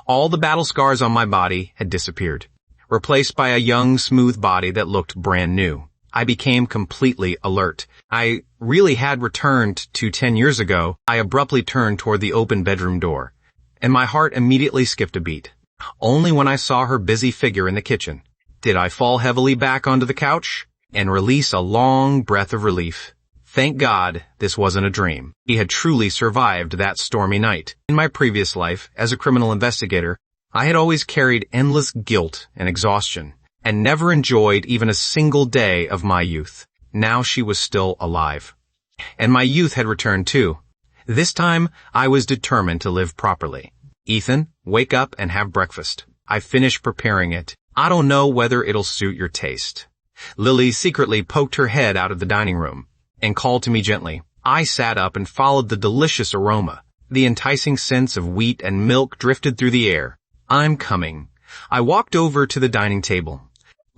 All the battle scars on my body had disappeared, replaced by a young, smooth body that looked brand new. I became completely alert. I really had returned to 10 years ago. I abruptly turned toward the open bedroom door, and my heart immediately skipped a beat. Only when I saw her busy figure in the kitchen did I fall heavily back onto the couch and release a long breath of relief. Thank God this wasn't a dream. He had truly survived that stormy night. In my previous life, as a criminal investigator, I had always carried endless guilt and exhaustion, and never enjoyed even a single day of my youth. Now she was still alive. And my youth had returned too. This time, I was determined to live properly. Ethan, wake up and have breakfast. I finished preparing it. I don't know whether it'll suit your taste. Lily secretly poked her head out of the dining room and called to me gently. I sat up and followed the delicious aroma. The enticing scents of wheat and milk drifted through the air. I'm coming. I walked over to the dining table.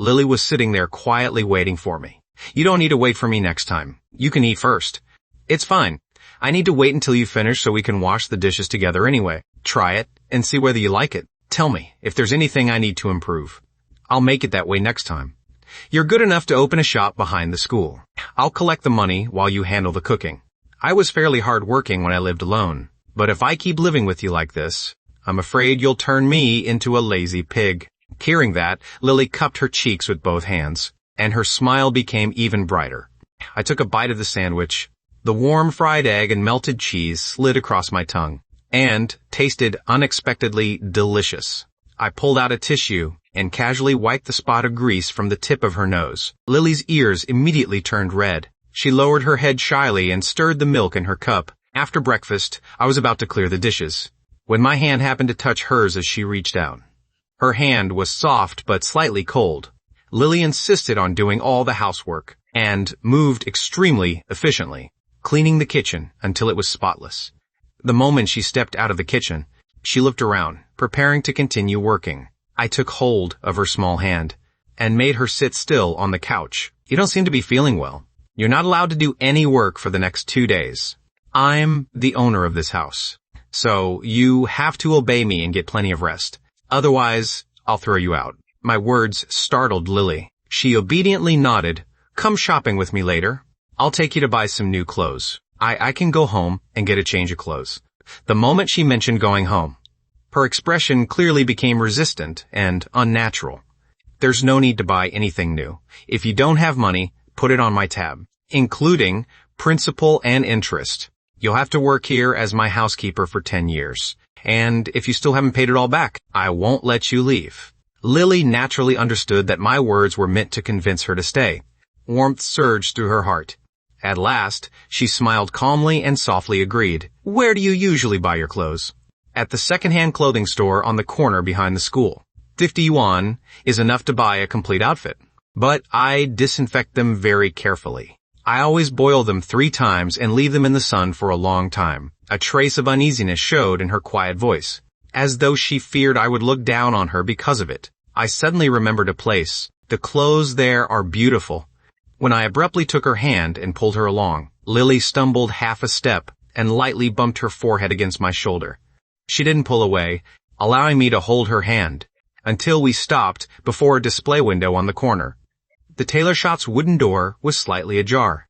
Lily was sitting there quietly waiting for me. You don't need to wait for me next time. You can eat first. It's fine. I need to wait until you finish so we can wash the dishes together anyway. Try it and see whether you like it. Tell me if there's anything I need to improve. I'll make it that way next time. You're good enough to open a shop behind the school. I'll collect the money while you handle the cooking. I was fairly hard-working when I lived alone, but if I keep living with you like this, I'm afraid you'll turn me into a lazy pig. Hearing that, Lily cupped her cheeks with both hands, and her smile became even brighter. I took a bite of the sandwich. The warm fried egg and melted cheese slid across my tongue, and tasted unexpectedly delicious. I pulled out a tissue and casually wiped the spot of grease from the tip of her nose. Lily's ears immediately turned red. She lowered her head shyly and stirred the milk in her cup. After breakfast, I was about to clear the dishes, when my hand happened to touch hers as she reached out. Her hand was soft but slightly cold. Lily insisted on doing all the housework and moved extremely efficiently, cleaning the kitchen until it was spotless. The moment she stepped out of the kitchen, she looked around, preparing to continue working. I took hold of her small hand and made her sit still on the couch. You don't seem to be feeling well. You're not allowed to do any work for the next 2 days. I'm the owner of this house, so you have to obey me and get plenty of rest. Otherwise, I'll throw you out. My words startled Lily. She obediently nodded. Come shopping with me later. I'll take you to buy some new clothes. I can go home and get a change of clothes. The moment she mentioned going home, her expression clearly became resistant and unnatural. There's no need to buy anything new. If you don't have money, put it on my tab, including principal and interest. You'll have to work here as my housekeeper for 10 years. And if you still haven't paid it all back, I won't let you leave. Lily naturally understood that my words were meant to convince her to stay. Warmth surged through her heart. At last, she smiled calmly and softly agreed. Where do you usually buy your clothes? At the second-hand clothing store on the corner behind the school. 50 yuan is enough to buy a complete outfit. But I disinfect them very carefully. I always boil them 3 times and leave them in the sun for a long time. A trace of uneasiness showed in her quiet voice, as though she feared I would look down on her because of it. I suddenly remembered a place. The clothes there are beautiful. When I abruptly took her hand and pulled her along, Lily stumbled half a step and lightly bumped her forehead against my shoulder. She didn't pull away, allowing me to hold her hand, until we stopped before a display window on the corner. The tailor shop's wooden door was slightly ajar.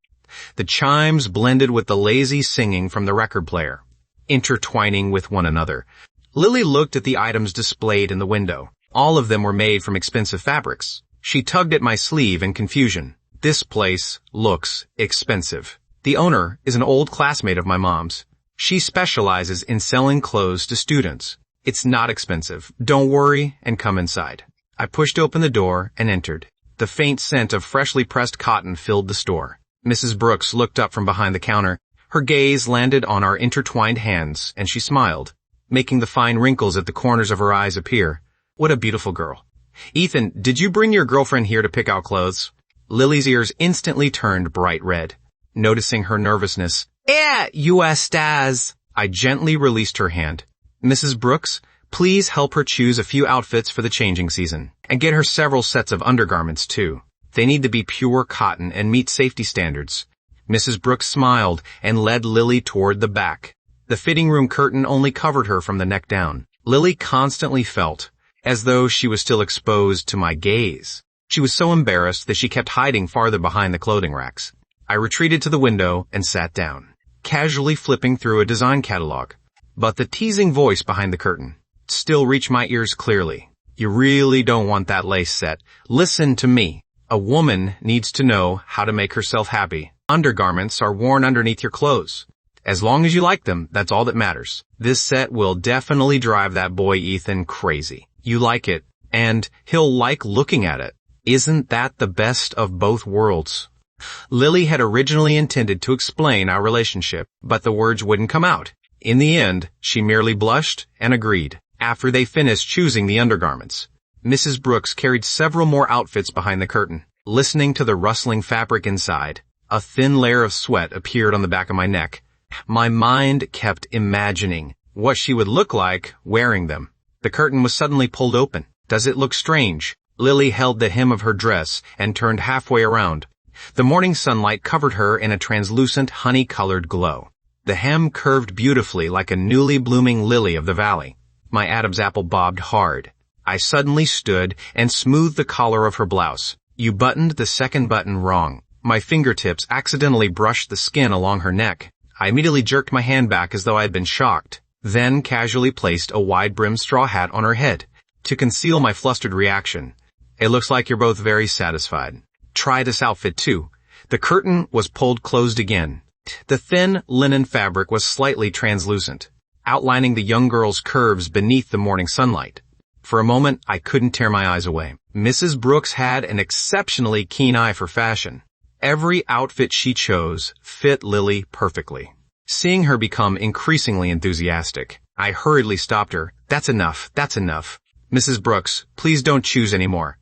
The chimes blended with the lazy singing from the record player, intertwining with one another. Lily looked at the items displayed in the window. All of them were made from expensive fabrics. She tugged at my sleeve in confusion. This place looks expensive. The owner is an old classmate of my mom's. She specializes in selling clothes to students. It's not expensive. Don't worry and come inside. I pushed open the door and entered. The faint scent of freshly pressed cotton filled the store. Mrs. Brooks looked up from behind the counter. Her gaze landed on our intertwined hands, and she smiled, making the fine wrinkles at the corners of her eyes appear. What a beautiful girl. Ethan, did you bring your girlfriend here to pick out clothes? Lily's ears instantly turned bright red. Noticing her nervousness, you estás. I gently released her hand. Mrs. Brooks, please help her choose a few outfits for the changing season, and get her several sets of undergarments too. They need to be pure cotton and meet safety standards. Mrs. Brooks smiled and led Lily toward the back. The fitting room curtain only covered her from the neck down. Lily constantly felt as though she was still exposed to my gaze. She was so embarrassed that she kept hiding farther behind the clothing racks. I retreated to the window and sat down, casually flipping through a design catalog. But the teasing voice behind the curtain still reached my ears clearly. You really don't want that lace set. Listen to me. A woman needs to know how to make herself happy. Undergarments are worn underneath your clothes. As long as you like them, that's all that matters. This set will definitely drive that boy Ethan crazy. You like it, and he'll like looking at it. Isn't that the best of both worlds? Lily had originally intended to explain our relationship, but the words wouldn't come out. In the end, she merely blushed and agreed. After they finished choosing the undergarments, Mrs. Brooks carried several more outfits behind the curtain. Listening to the rustling fabric inside, a thin layer of sweat appeared on the back of my neck. My mind kept imagining what she would look like wearing them. The curtain was suddenly pulled open. Does it look strange? Lily held the hem of her dress and turned halfway around. The morning sunlight covered her in a translucent honey-colored glow. The hem curved beautifully like a newly blooming lily of the valley. My Adam's apple bobbed hard. I suddenly stood and smoothed the collar of her blouse. You buttoned the second button wrong. My fingertips accidentally brushed the skin along her neck. I immediately jerked my hand back as though I had been shocked, then casually placed a wide-brimmed straw hat on her head to conceal my flustered reaction. It looks like you're both very satisfied. Try this outfit too. The curtain was pulled closed again. The thin linen fabric was slightly translucent, outlining the young girl's curves beneath the morning sunlight. For a moment, I couldn't tear my eyes away. Mrs. Brooks had an exceptionally keen eye for fashion. Every outfit she chose fit Lily perfectly. Seeing her become increasingly enthusiastic, I hurriedly stopped her. That's enough. That's enough. Mrs. Brooks, please don't choose anymore.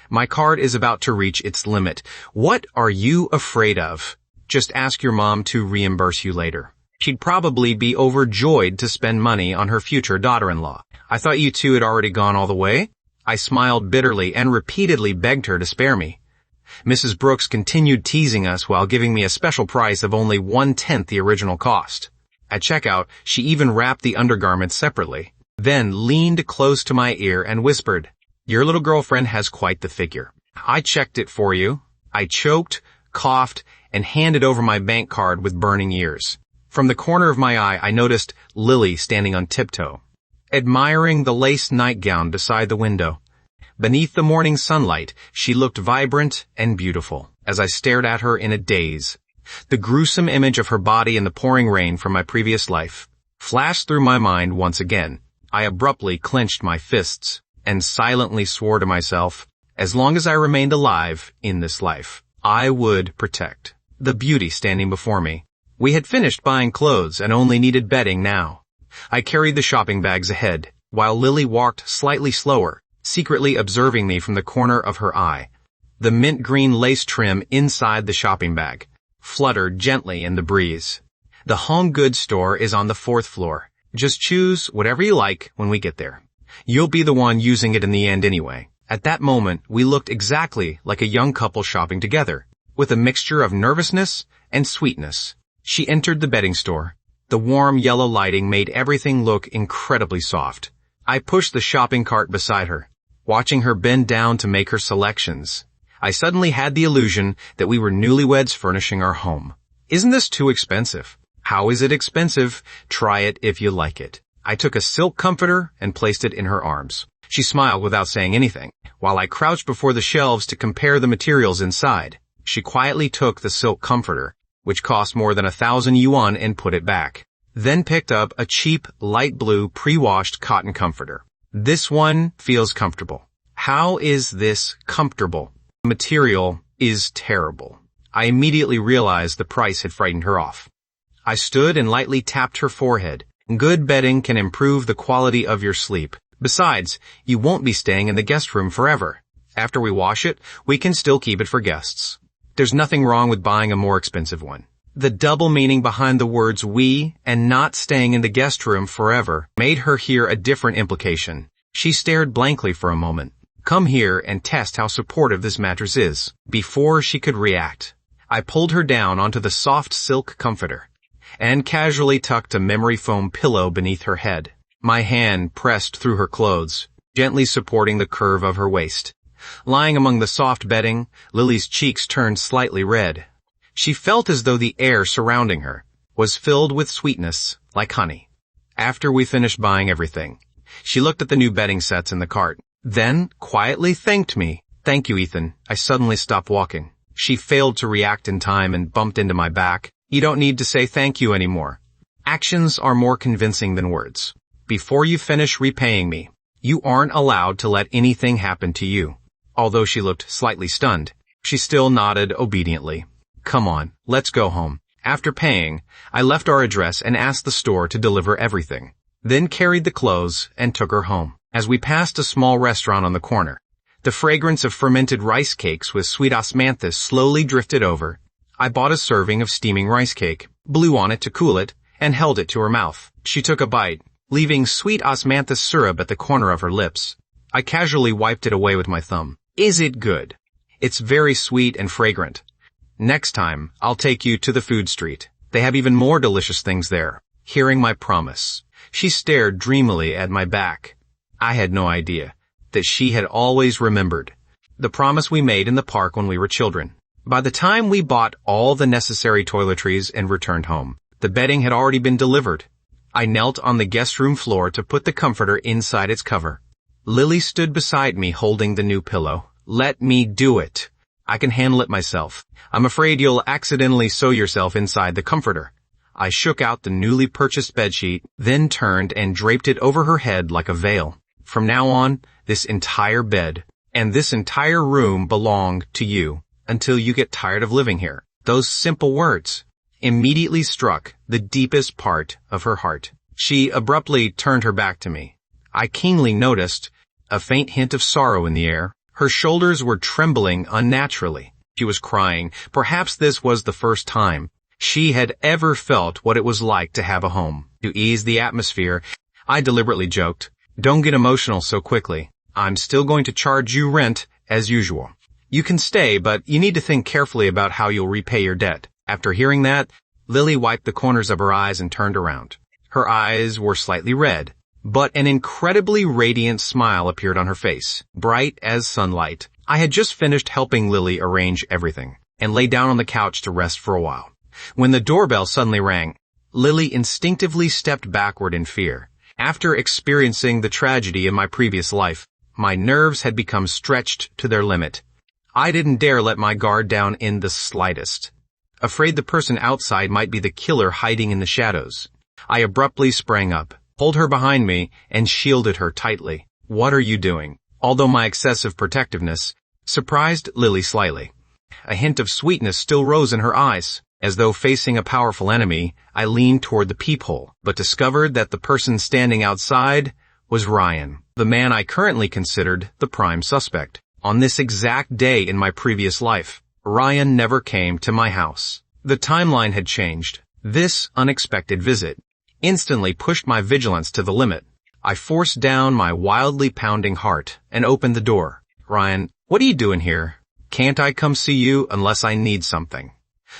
My card is about to reach its limit. What are you afraid of? Just ask your mom to reimburse you later. She'd probably be overjoyed to spend money on her future daughter-in-law. I thought you two had already gone all the way. I smiled bitterly and repeatedly begged her to spare me. Mrs. Brooks continued teasing us while giving me a special price of only 1/10 the original cost. At checkout, she even wrapped the undergarments separately, then leaned close to my ear and whispered, "Your little girlfriend has quite the figure. I checked it for you." I choked, coughed, and handed over my bank card with burning ears. From the corner of my eye, I noticed Lily standing on tiptoe, admiring the lace nightgown beside the window. Beneath the morning sunlight, she looked vibrant and beautiful as I stared at her in a daze. The gruesome image of her body in the pouring rain from my previous life flashed through my mind once again. I abruptly clenched my fists and silently swore to myself, as long as I remained alive in this life, I would protect the beauty standing before me. We had finished buying clothes and only needed bedding now. I carried the shopping bags ahead, while Lily walked slightly slower, secretly observing me from the corner of her eye. The mint green lace trim inside the shopping bag fluttered gently in the breeze. The home goods store is on the 4th floor. Just choose whatever you like when we get there. You'll be the one using it in the end anyway. At that moment, we looked exactly like a young couple shopping together, with a mixture of nervousness and sweetness. She entered the bedding store. The warm yellow lighting made everything look incredibly soft. I pushed the shopping cart beside her, watching her bend down to make her selections. I suddenly had the illusion that we were newlyweds furnishing our home. Isn't this too expensive? How is it expensive? Try it if you like it. I took a silk comforter and placed it in her arms. She smiled without saying anything, while I crouched before the shelves to compare the materials inside. She quietly took the silk comforter, which cost more than 1,000 yuan, and put it back. Then picked up a cheap, light blue, pre-washed cotton comforter. This one feels comfortable. How is this comfortable? The material is terrible. I immediately realized the price had frightened her off. I stood and lightly tapped her forehead. Good bedding can improve the quality of your sleep. Besides, you won't be staying in the guest room forever. After we wash it, we can still keep it for guests. There's nothing wrong with buying a more expensive one. The double meaning behind the words "we" and "not staying in the guest room forever" made her hear a different implication. She stared blankly for a moment. Come here and test how supportive this mattress is. Before she could react, I pulled her down onto the soft silk comforter and casually tucked a memory foam pillow beneath her head. My hand pressed through her clothes, gently supporting the curve of her waist. Lying among the soft bedding, Lily's cheeks turned slightly red. She felt as though the air surrounding her was filled with sweetness, like honey. After we finished buying everything, she looked at the new bedding sets in the cart, then quietly thanked me. "Thank you, Ethan." I suddenly stopped walking. She failed to react in time and bumped into my back. "You don't need to say thank you anymore. Actions are more convincing than words. Before you finish repaying me, you aren't allowed to let anything happen to you." Although she looked slightly stunned, she still nodded obediently. "Come on, let's go home." After paying, I left our address and asked the store to deliver everything, then carried the clothes and took her home. As we passed a small restaurant on the corner, the fragrance of fermented rice cakes with sweet osmanthus slowly drifted over. I bought a serving of steaming rice cake, blew on it to cool it, and held it to her mouth. She took a bite, leaving sweet osmanthus syrup at the corner of her lips. I casually wiped it away with my thumb. "Is it good?" "It's very sweet and fragrant. Next time, I'll take you to the food street. They have even more delicious things there." Hearing my promise, she stared dreamily at my back. I had no idea that she had always remembered the promise we made in the park when we were children. By the time we bought all the necessary toiletries and returned home, the bedding had already been delivered. I knelt on the guest room floor to put the comforter inside its cover. Lily stood beside me holding the new pillow. "Let me do it. I can handle it myself. I'm afraid you'll accidentally sew yourself inside the comforter." I shook out the newly purchased bedsheet, then turned and draped it over her head like a veil. "From now on, this entire bed and this entire room belong to you until you get tired of living here." Those simple words immediately struck the deepest part of her heart. She abruptly turned her back to me. I keenly noticed a faint hint of sorrow in the air. Her shoulders were trembling unnaturally. She was crying. Perhaps this was the first time she had ever felt what it was like to have a home. To ease the atmosphere, I deliberately joked, "Don't get emotional so quickly. I'm still going to charge you rent as usual. You can stay, but you need to think carefully about how you'll repay your debt." After hearing that, Lily wiped the corners of her eyes and turned around. Her eyes were slightly red, but an incredibly radiant smile appeared on her face, bright as sunlight. I had just finished helping Lily arrange everything, and lay down on the couch to rest for a while, when the doorbell suddenly rang. Lily instinctively stepped backward in fear. After experiencing the tragedy in my previous life, my nerves had become stretched to their limit. I didn't dare let my guard down in the slightest, afraid the person outside might be the killer hiding in the shadows. I abruptly sprang up, pulled her behind me, and shielded her tightly. "What are you doing?" Although my excessive protectiveness surprised Lily slightly, a hint of sweetness still rose in her eyes. As though facing a powerful enemy, I leaned toward the peephole, but discovered that the person standing outside was Ryan, the man I currently considered the prime suspect. On this exact day in my previous life, Ryan never came to my house. The timeline had changed. This unexpected visit instantly pushed my vigilance to the limit. I forced down my wildly pounding heart and opened the door. "Ryan, what are you doing here? Can't I come see you unless I need something?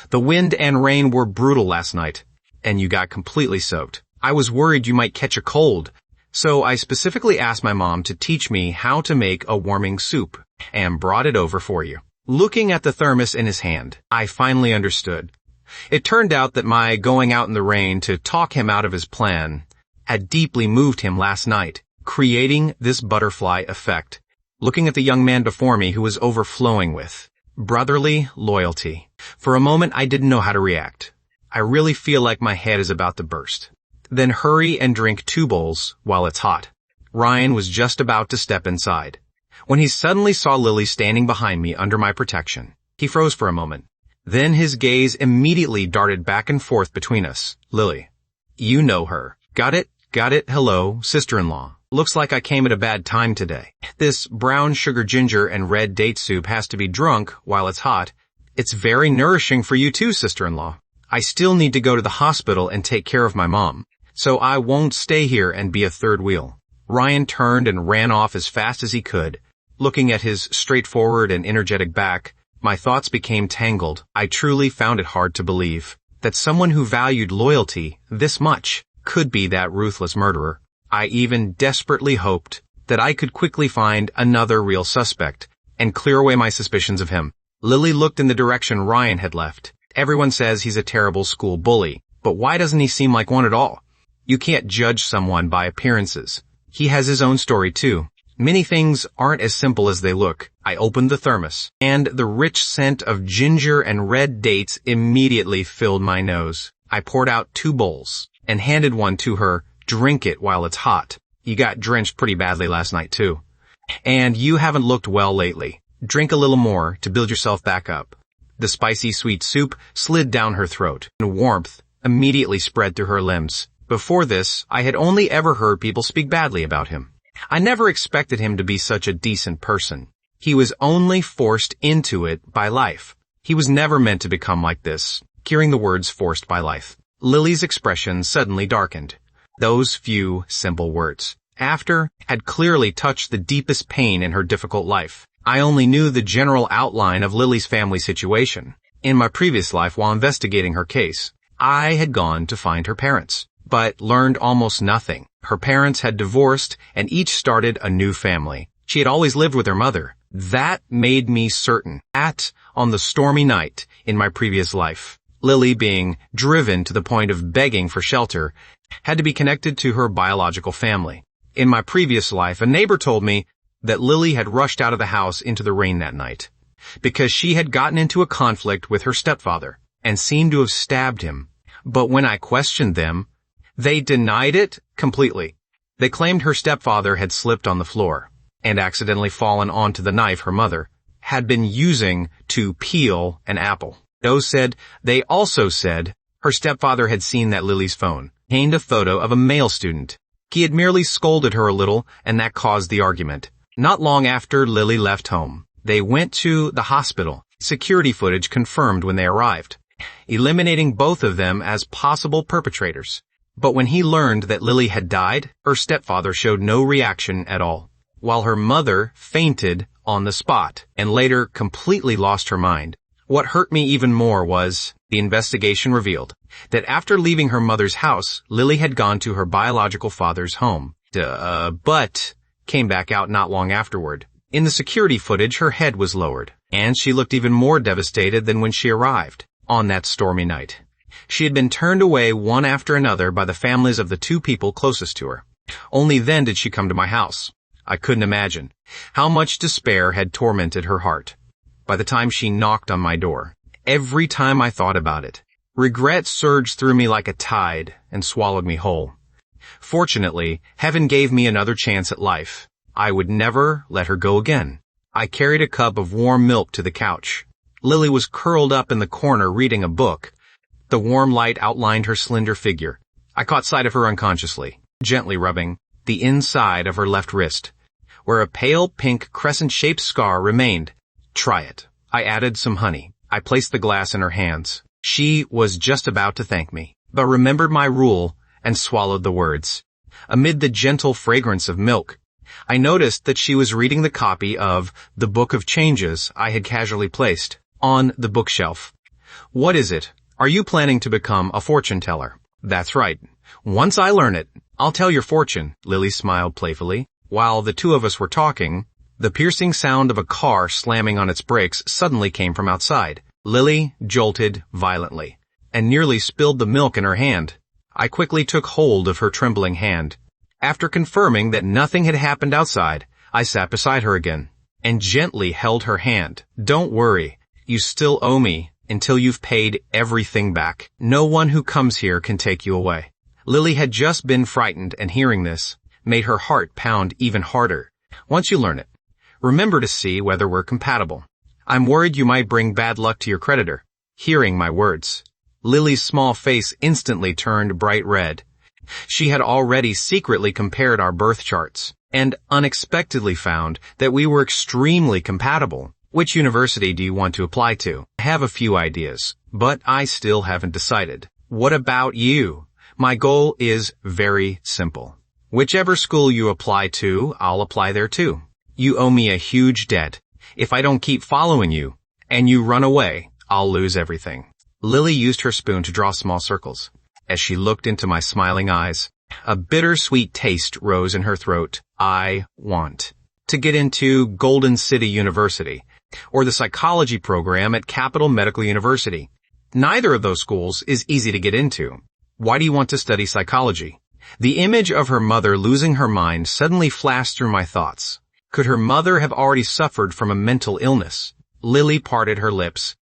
The wind and rain were brutal last night, and you got completely soaked. I was worried you might catch a cold, so I specifically asked my mom to teach me how to make a warming soup, and brought it over for you." Looking at the thermos in his hand, I finally understood. It turned out that my going out in the rain to talk him out of his plan had deeply moved him last night, creating this butterfly effect. Looking at the young man before me who was overflowing with brotherly loyalty, for a moment I didn't know how to react. I really feel like my head is about to burst. Then hurry and drink 2 bowls while it's hot. Ryan was just about to step inside, when he suddenly saw Lily standing behind me under my protection. He froze for a moment. Then his gaze immediately darted back and forth between us. "Lily, you know her. Got it? Hello, sister-in-law. Looks like I came at a bad time today. This brown sugar ginger and red date soup has to be drunk while it's hot. It's very nourishing for you too, sister-in-law. I still need to go to the hospital and take care of my mom, so I won't stay here and be a third wheel." Ryan turned and ran off as fast as he could. Looking at his straightforward and energetic back, my thoughts became tangled. I truly found it hard to believe that someone who valued loyalty this much could be that ruthless murderer. I even desperately hoped that I could quickly find another real suspect and clear away my suspicions of him. Lily looked in the direction Ryan had left. Everyone says he's a terrible school bully, but why doesn't he seem like one at all? You can't judge someone by appearances. He has his own story too. Many things aren't as simple as they look. I opened the thermos, and the rich scent of ginger and red dates immediately filled my nose. I poured out 2 bowls and handed one to her. Drink it while it's hot. You got drenched pretty badly last night too. And you haven't looked well lately. Drink a little more to build yourself back up. The spicy sweet soup slid down her throat, and warmth immediately spread through her limbs. Before this, I had only ever heard people speak badly about him. I never expected him to be such a decent person. He was only forced into it by life. He was never meant to become like this. Hearing the words forced by life, Lily's expression suddenly darkened. Those few simple words, after, had clearly touched the deepest pain in her difficult life. I only knew the general outline of Lily's family situation. In my previous life, while investigating her case, I had gone to find her parents, but learned almost nothing. Her parents had divorced and each started a new family. She had always lived with her mother. That made me certain that, on the stormy night in my previous life, Lily, being driven to the point of begging for shelter, had to be connected to her biological family. In my previous life, a neighbor told me that Lily had rushed out of the house into the rain that night because she had gotten into a conflict with her stepfather and seemed to have stabbed him. But when I questioned them, they denied it completely. They claimed her stepfather had slipped on the floor and accidentally fallen onto the knife her mother had been using to peel an apple. They also said her stepfather had seen that Lily's phone contained a photo of a male student. He had merely scolded her a little, and that caused the argument. Not long after Lily left home, they went to the hospital. Security footage confirmed when they arrived, eliminating both of them as possible perpetrators. But when he learned that Lily had died, her stepfather showed no reaction at all, while her mother fainted on the spot and later completely lost her mind. What hurt me even more was the investigation revealed that after leaving her mother's house, Lily had gone to her biological father's home, but came back out not long afterward. In the security footage, her head was lowered, and she looked even more devastated than when she arrived on that stormy night. She had been turned away one after another by the families of the 2 people closest to her. Only then did she come to my house. I couldn't imagine how much despair had tormented her heart. By the time she knocked on my door, every time I thought about it, regret surged through me like a tide and swallowed me whole. Fortunately, heaven gave me another chance at life. I would never let her go again. I carried a cup of warm milk to the couch. Lily was curled up in the corner reading a book. The warm light outlined her slender figure. I caught sight of her unconsciously, gently rubbing the inside of her left wrist, where a pale pink crescent-shaped scar remained. Try it. I added some honey. I placed the glass in her hands. She was just about to thank me, but remembered my rule and swallowed the words. Amid the gentle fragrance of milk, I noticed that she was reading the copy of The Book of Changes I had casually placed on the bookshelf. What is it? Are you planning to become a fortune teller? That's right. Once I learn it, I'll tell your fortune, Lily smiled playfully. While the 2 of us were talking, the piercing sound of a car slamming on its brakes suddenly came from outside. Lily jolted violently and nearly spilled the milk in her hand. I quickly took hold of her trembling hand. After confirming that nothing had happened outside, I sat beside her again and gently held her hand. Don't worry, you still owe me until you've paid everything back. No one who comes here can take you away. Lily had just been frightened, and hearing this made her heart pound even harder. Once you learn it, remember to see whether we're compatible. I'm worried you might bring bad luck to your creditor. Hearing my words, Lily's small face instantly turned bright red. She had already secretly compared our birth charts and unexpectedly found that we were extremely compatible. Which university do you want to apply to? I have a few ideas, but I still haven't decided. What about you? My goal is very simple. Whichever school you apply to, I'll apply there too. You owe me a huge debt. If I don't keep following you, and you run away, I'll lose everything. Lily used her spoon to draw small circles. As she looked into my smiling eyes, a bittersweet taste rose in her throat. I want to get into Golden City University, or the psychology program at Capital Medical University. Neither of those schools is easy to get into. Why do you want to study psychology? The image of her mother losing her mind suddenly flashed through my thoughts. Could her mother have already suffered from a mental illness? Lily parted her lips,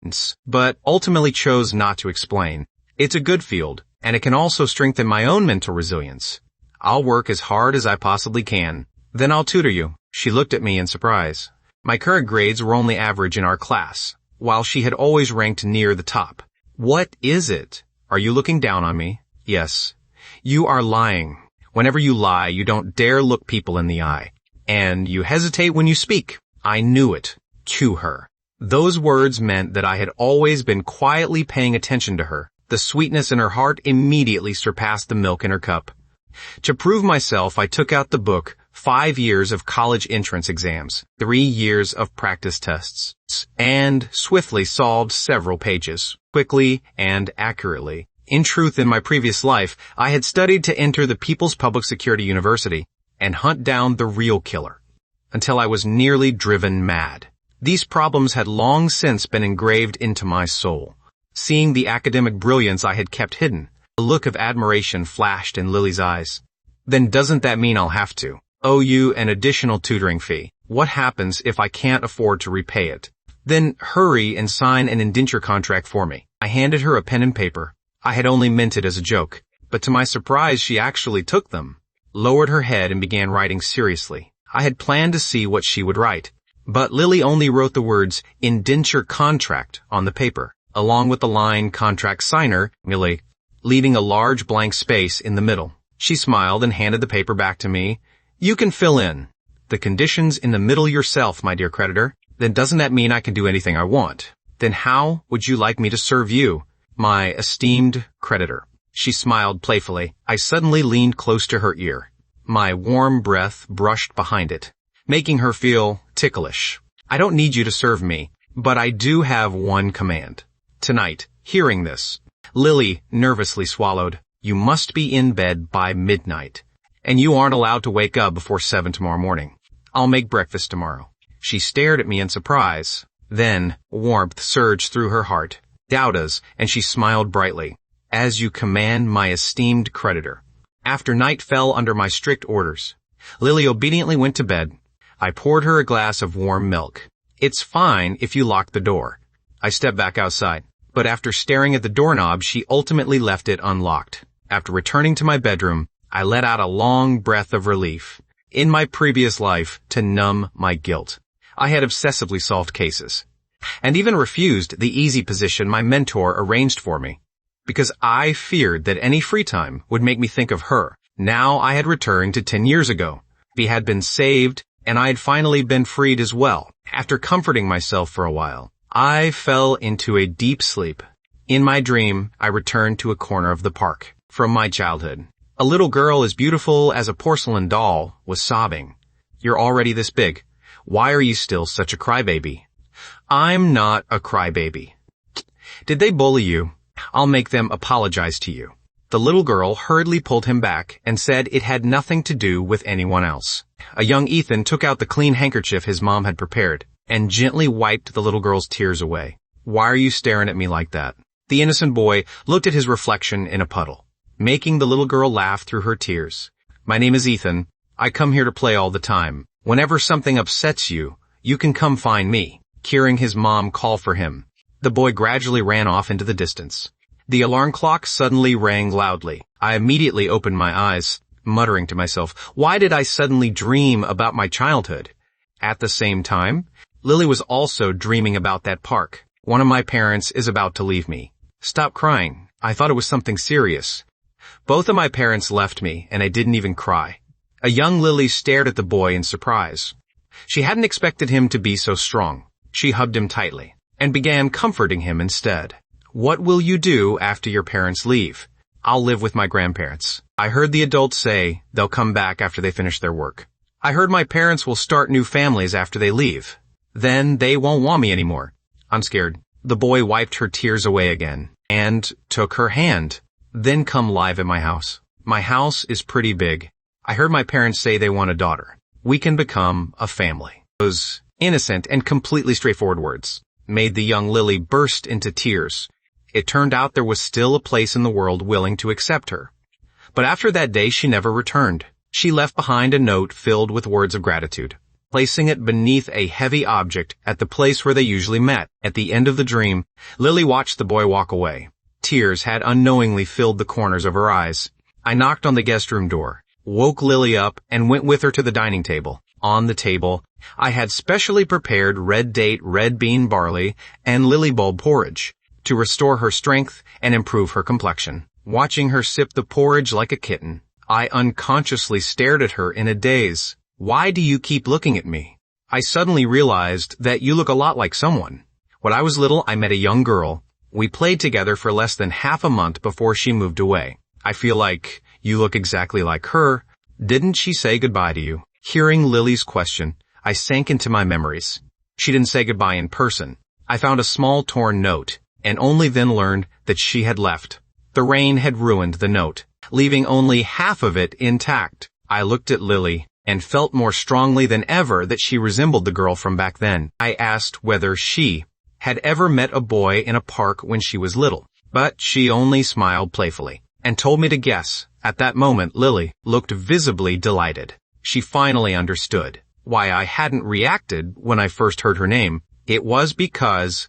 but ultimately chose not to explain. It's a good field, and it can also strengthen my own mental resilience. I'll work as hard as I possibly can. Then I'll tutor you. She looked at me in surprise. My current grades were only average in our class, while she had always ranked near the top. What is it? Are you looking down on me? Yes. You are lying. Whenever you lie, you don't dare look people in the eye. And you hesitate when you speak. I knew it. To her. Those words meant that I had always been quietly paying attention to her. The sweetness in her heart immediately surpassed the milk in her cup. To prove myself, I took out the book, 5 years of college entrance exams, 3 years of practice tests, and swiftly solved several pages, quickly and accurately. In truth, in my previous life, I had studied to enter the People's Public Security University and hunt down the real killer, until I was nearly driven mad. These problems had long since been engraved into my soul. Seeing the academic brilliance I had kept hidden, a look of admiration flashed in Lily's eyes. Then doesn't that mean I'll have to owe you an additional tutoring fee? What happens if I can't afford to repay it? Then hurry and sign an indenture contract for me. I handed her a pen and paper. I had only meant it as a joke, but to my surprise she actually took them, lowered her head and began writing seriously. I had planned to see what she would write, but Lily only wrote the words indenture contract on the paper, along with the line contract signer, Millie, leaving a large blank space in the middle. She smiled and handed the paper back to me. You can fill in the conditions in the middle yourself, my dear creditor. Then doesn't that mean I can do anything I want? Then how would you like me to serve you, my esteemed creditor? She smiled playfully. I suddenly leaned close to her ear. My warm breath brushed behind it, making her feel ticklish. I don't need you to serve me, but I do have one command. Tonight, hearing this, Lily nervously swallowed. You must be in bed by midnight, and you aren't allowed to wake up before 7 tomorrow morning. I'll make breakfast tomorrow. She stared at me in surprise. Then, warmth surged through her heart. Doubtas, and she smiled brightly. As you command, my esteemed creditor. After night fell under my strict orders, Lily obediently went to bed. I poured her a glass of warm milk. It's fine if you lock the door. I stepped back outside, but after staring at the doorknob, she ultimately left it unlocked. After returning to my bedroom, I let out a long breath of relief. In my previous life, to numb my guilt, I had obsessively solved cases, and even refused the easy position my mentor arranged for me, because I feared that any free time would make me think of her. Now I had returned to 10 years ago. He had been saved, and I had finally been freed as well. After comforting myself for a while, I fell into a deep sleep. In my dream, I returned to a corner of the park from my childhood. A little girl as beautiful as a porcelain doll was sobbing. You're already this big. Why are you still such a crybaby? I'm not a crybaby. Did they bully you? I'll make them apologize to you. The little girl hurriedly pulled him back and said it had nothing to do with anyone else. A young Ethan took out the clean handkerchief his mom had prepared and gently wiped the little girl's tears away. Why are you staring at me like that? The innocent boy looked at his reflection in a puddle, making the little girl laugh through her tears. My name is Ethan. I come here to play all the time. Whenever something upsets you, you can come find me. Hearing his mom call for him, the boy gradually ran off into the distance. The alarm clock suddenly rang loudly. I immediately opened my eyes, muttering to myself, why did I suddenly dream about my childhood? At the same time, Lily was also dreaming about that park. One of my parents is about to leave me. Stop crying. I thought it was something serious. Both of my parents left me, and I didn't even cry. A young Lily stared at the boy in surprise. She hadn't expected him to be so strong. She hugged him tightly and began comforting him instead. What will you do after your parents leave? I'll live with my grandparents. I heard the adults say they'll come back after they finish their work. I heard my parents will start new families after they leave. Then they won't want me anymore. I'm scared. The boy wiped her tears away again and took her hand. Then come live at my house. My house is pretty big. I heard my parents say they want a daughter. We can become a family. Those innocent and completely straightforward words made the young Lily burst into tears. It turned out there was still a place in the world willing to accept her. But after that day, she never returned. She left behind a note filled with words of gratitude, placing it beneath a heavy object at the place where they usually met. At the end of the dream, Lily watched the boy walk away. Tears had unknowingly filled the corners of her eyes. I knocked on the guest room door, woke Lily up, and went with her to the dining table. On the table, I had specially prepared red date, red bean barley, and lily bulb porridge to restore her strength and improve her complexion. Watching her sip the porridge like a kitten, I unconsciously stared at her in a daze. Why do you keep looking at me? I suddenly realized that you look a lot like someone. When I was little, I met a young girl. We played together for less than half a month before she moved away. I feel like you look exactly like her. Didn't she say goodbye to you? Hearing Lily's question, I sank into my memories. She didn't say goodbye in person. I found a small torn note, and only then learned that she had left. The rain had ruined the note, leaving only half of it intact. I looked at Lily and felt more strongly than ever that she resembled the girl from back then. I asked whether she had ever met a boy in a park when she was little, but she only smiled playfully and told me to guess. At that moment, Lily looked visibly delighted. She finally understood why I hadn't reacted when I first heard her name. It was because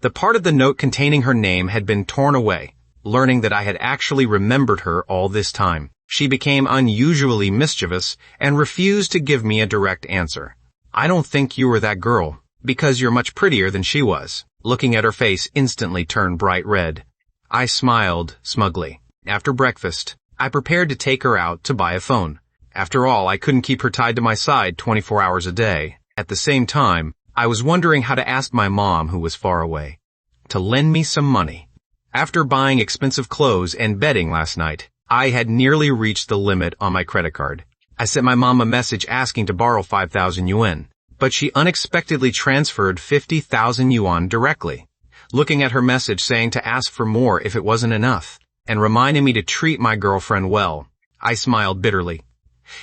the part of the note containing her name had been torn away. Learning that I had actually remembered her all this time, she became unusually mischievous and refused to give me a direct answer. I don't think you were that girl, because you're much prettier than she was. Looking at her face instantly turned bright red. I smiled smugly. After breakfast, I prepared to take her out to buy a phone. After all, I couldn't keep her tied to my side 24 hours a day. At the same time, I was wondering how to ask my mom, who was far away, to lend me some money. After buying expensive clothes and bedding last night, I had nearly reached the limit on my credit card. I sent my mom a message asking to borrow 5,000 yuan, but she unexpectedly transferred 50,000 yuan directly, looking at her message saying to ask for more if it wasn't enough, and reminding me to treat my girlfriend well. I smiled bitterly.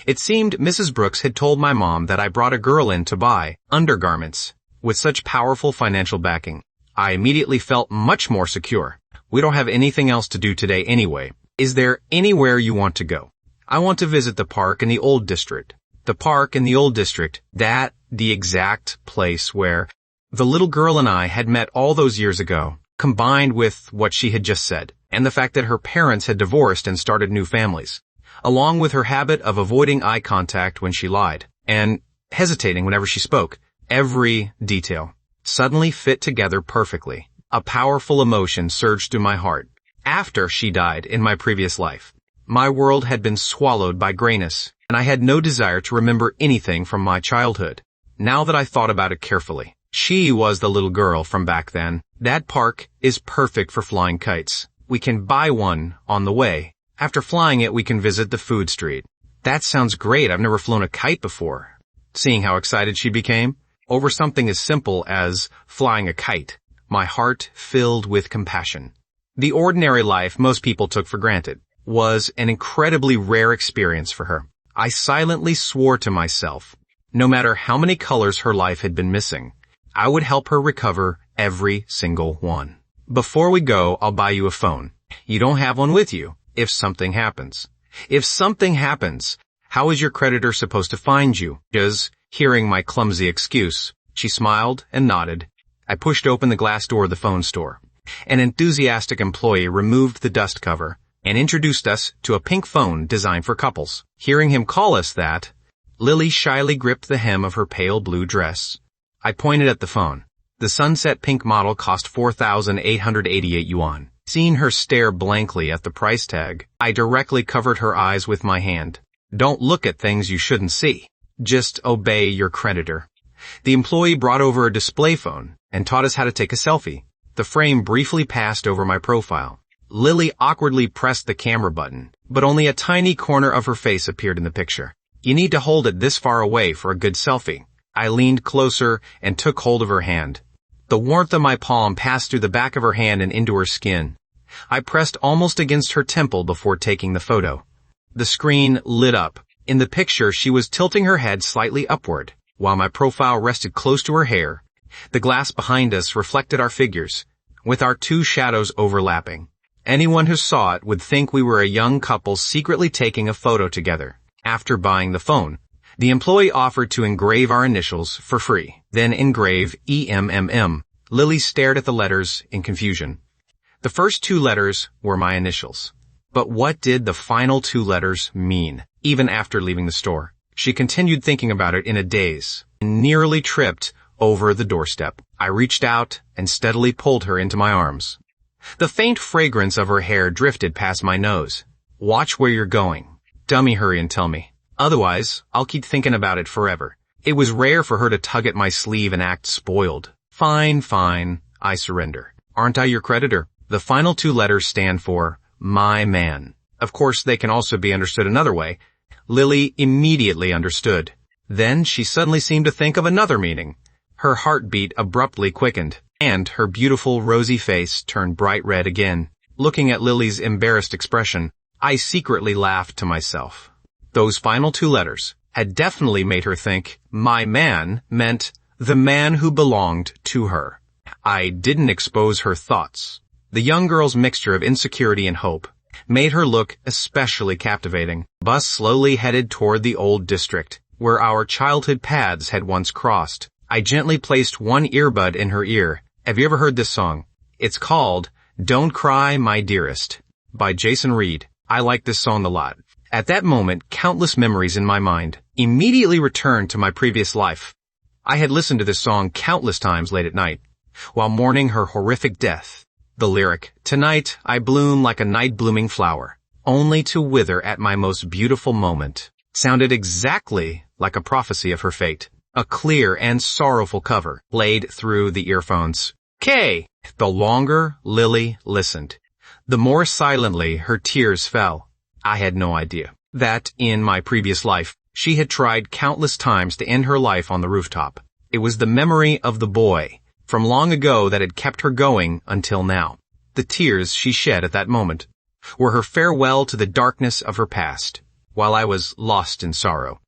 It seemed Mrs. Brooks had told my mom that I brought a girl in to buy undergarments with such powerful financial backing. I immediately felt much more secure. We don't have anything else to do today anyway. Is there anywhere you want to go? I want to visit the park in the old district. The park in the old district, the exact place where the little girl and I had met all those years ago, combined with what she had just said, and the fact that her parents had divorced and started new families, along with her habit of avoiding eye contact when she lied, and hesitating whenever she spoke. Every detail suddenly fit together perfectly. A powerful emotion surged through my heart. After she died in my previous life, my world had been swallowed by grayness, and I had no desire to remember anything from my childhood. Now that I thought about it carefully, she was the little girl from back then. That park is perfect for flying kites. We can buy one on the way. After flying it, we can visit the food street. That sounds great. I've never flown a kite before. Seeing how excited she became over something as simple as flying a kite, my heart filled with compassion. The ordinary life most people took for granted was an incredibly rare experience for her. I silently swore to myself, no matter how many colors her life had been missing, I would help her recover every single one. Before we go, I'll buy you a phone. You don't have one with you if something happens. If something happens, how is your creditor supposed to find you? Hearing my clumsy excuse, she smiled and nodded. I pushed open the glass door of the phone store. An enthusiastic employee removed the dust cover and introduced us to a pink phone designed for couples. Hearing him call us that, Lily shyly gripped the hem of her pale blue dress. I pointed at the phone. The sunset pink model cost 4,888 yuan. Seeing her stare blankly at the price tag, I directly covered her eyes with my hand. Don't look at things you shouldn't see. Just obey your creditor. The employee brought over a display phone and taught us how to take a selfie. The frame briefly passed over my profile. Lily awkwardly pressed the camera button, but only a tiny corner of her face appeared in the picture. You need to hold it this far away for a good selfie. I leaned closer and took hold of her hand. The warmth of my palm passed through the back of her hand and into her skin. I pressed almost against her temple before taking the photo. The screen lit up, In the picture, she was tilting her head slightly upward, while my profile rested close to her hair. The glass behind us reflected our figures, with our two shadows overlapping. Anyone who saw it would think we were a young couple secretly taking a photo together. After buying the phone, the employee offered to engrave our initials for free. Then engrave EMMM. Lily stared at the letters in confusion. The first two letters were my initials. But what did the final two letters mean? Even after leaving the store, she continued thinking about it in a daze, and nearly tripped over the doorstep. I reached out and steadily pulled her into my arms. The faint fragrance of her hair drifted past my nose. Watch where you're going. Dummy, hurry and tell me. Otherwise, I'll keep thinking about it forever. It was rare for her to tug at my sleeve and act spoiled. Fine, I surrender. Aren't I your creditor? The final two letters stand for my man. Of course, they can also be understood another way. Lily immediately understood. Then she suddenly seemed to think of another meaning. Her heartbeat abruptly quickened, and her beautiful rosy face turned bright red again. Looking at Lily's embarrassed expression, I secretly laughed to myself. Those final two letters had definitely made her think my man meant the man who belonged to her. I didn't expose her thoughts. The young girl's mixture of insecurity and hope made her look especially captivating. Bus slowly headed toward the old district, where our childhood paths had once crossed. I gently placed one earbud in her ear. Have you ever heard this song? It's called Don't Cry, My Dearest by Jason Reed. I like this song a lot. At that moment, countless memories in my mind immediately returned to my previous life. I had listened to this song countless times late at night, while mourning her horrific death. The lyric, tonight I bloom like a night-blooming flower, only to wither at my most beautiful moment, sounded exactly like a prophecy of her fate. A clear and sorrowful cover played through the earphones. The longer Lily listened, the more silently her tears fell. I had no idea that, in my previous life, she had tried countless times to end her life on the rooftop. It was the memory of the boy from long ago that had kept her going until now. The tears she shed at that moment were her farewell to the darkness of her past, while I was lost in sorrow.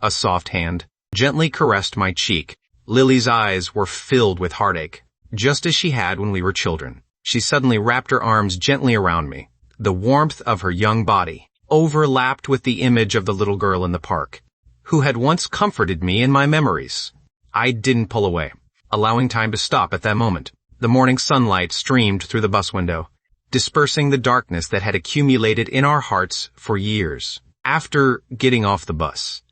A soft hand gently caressed my cheek. Lily's eyes were filled with heartache, just as she had when we were children. She suddenly wrapped her arms gently around me. The warmth of her young body overlapped with the image of the little girl in the park, who had once comforted me in my memories. I didn't pull away, allowing time to stop at that moment. The morning sunlight streamed through the bus window, dispersing the darkness that had accumulated in our hearts for years. After getting off the bus,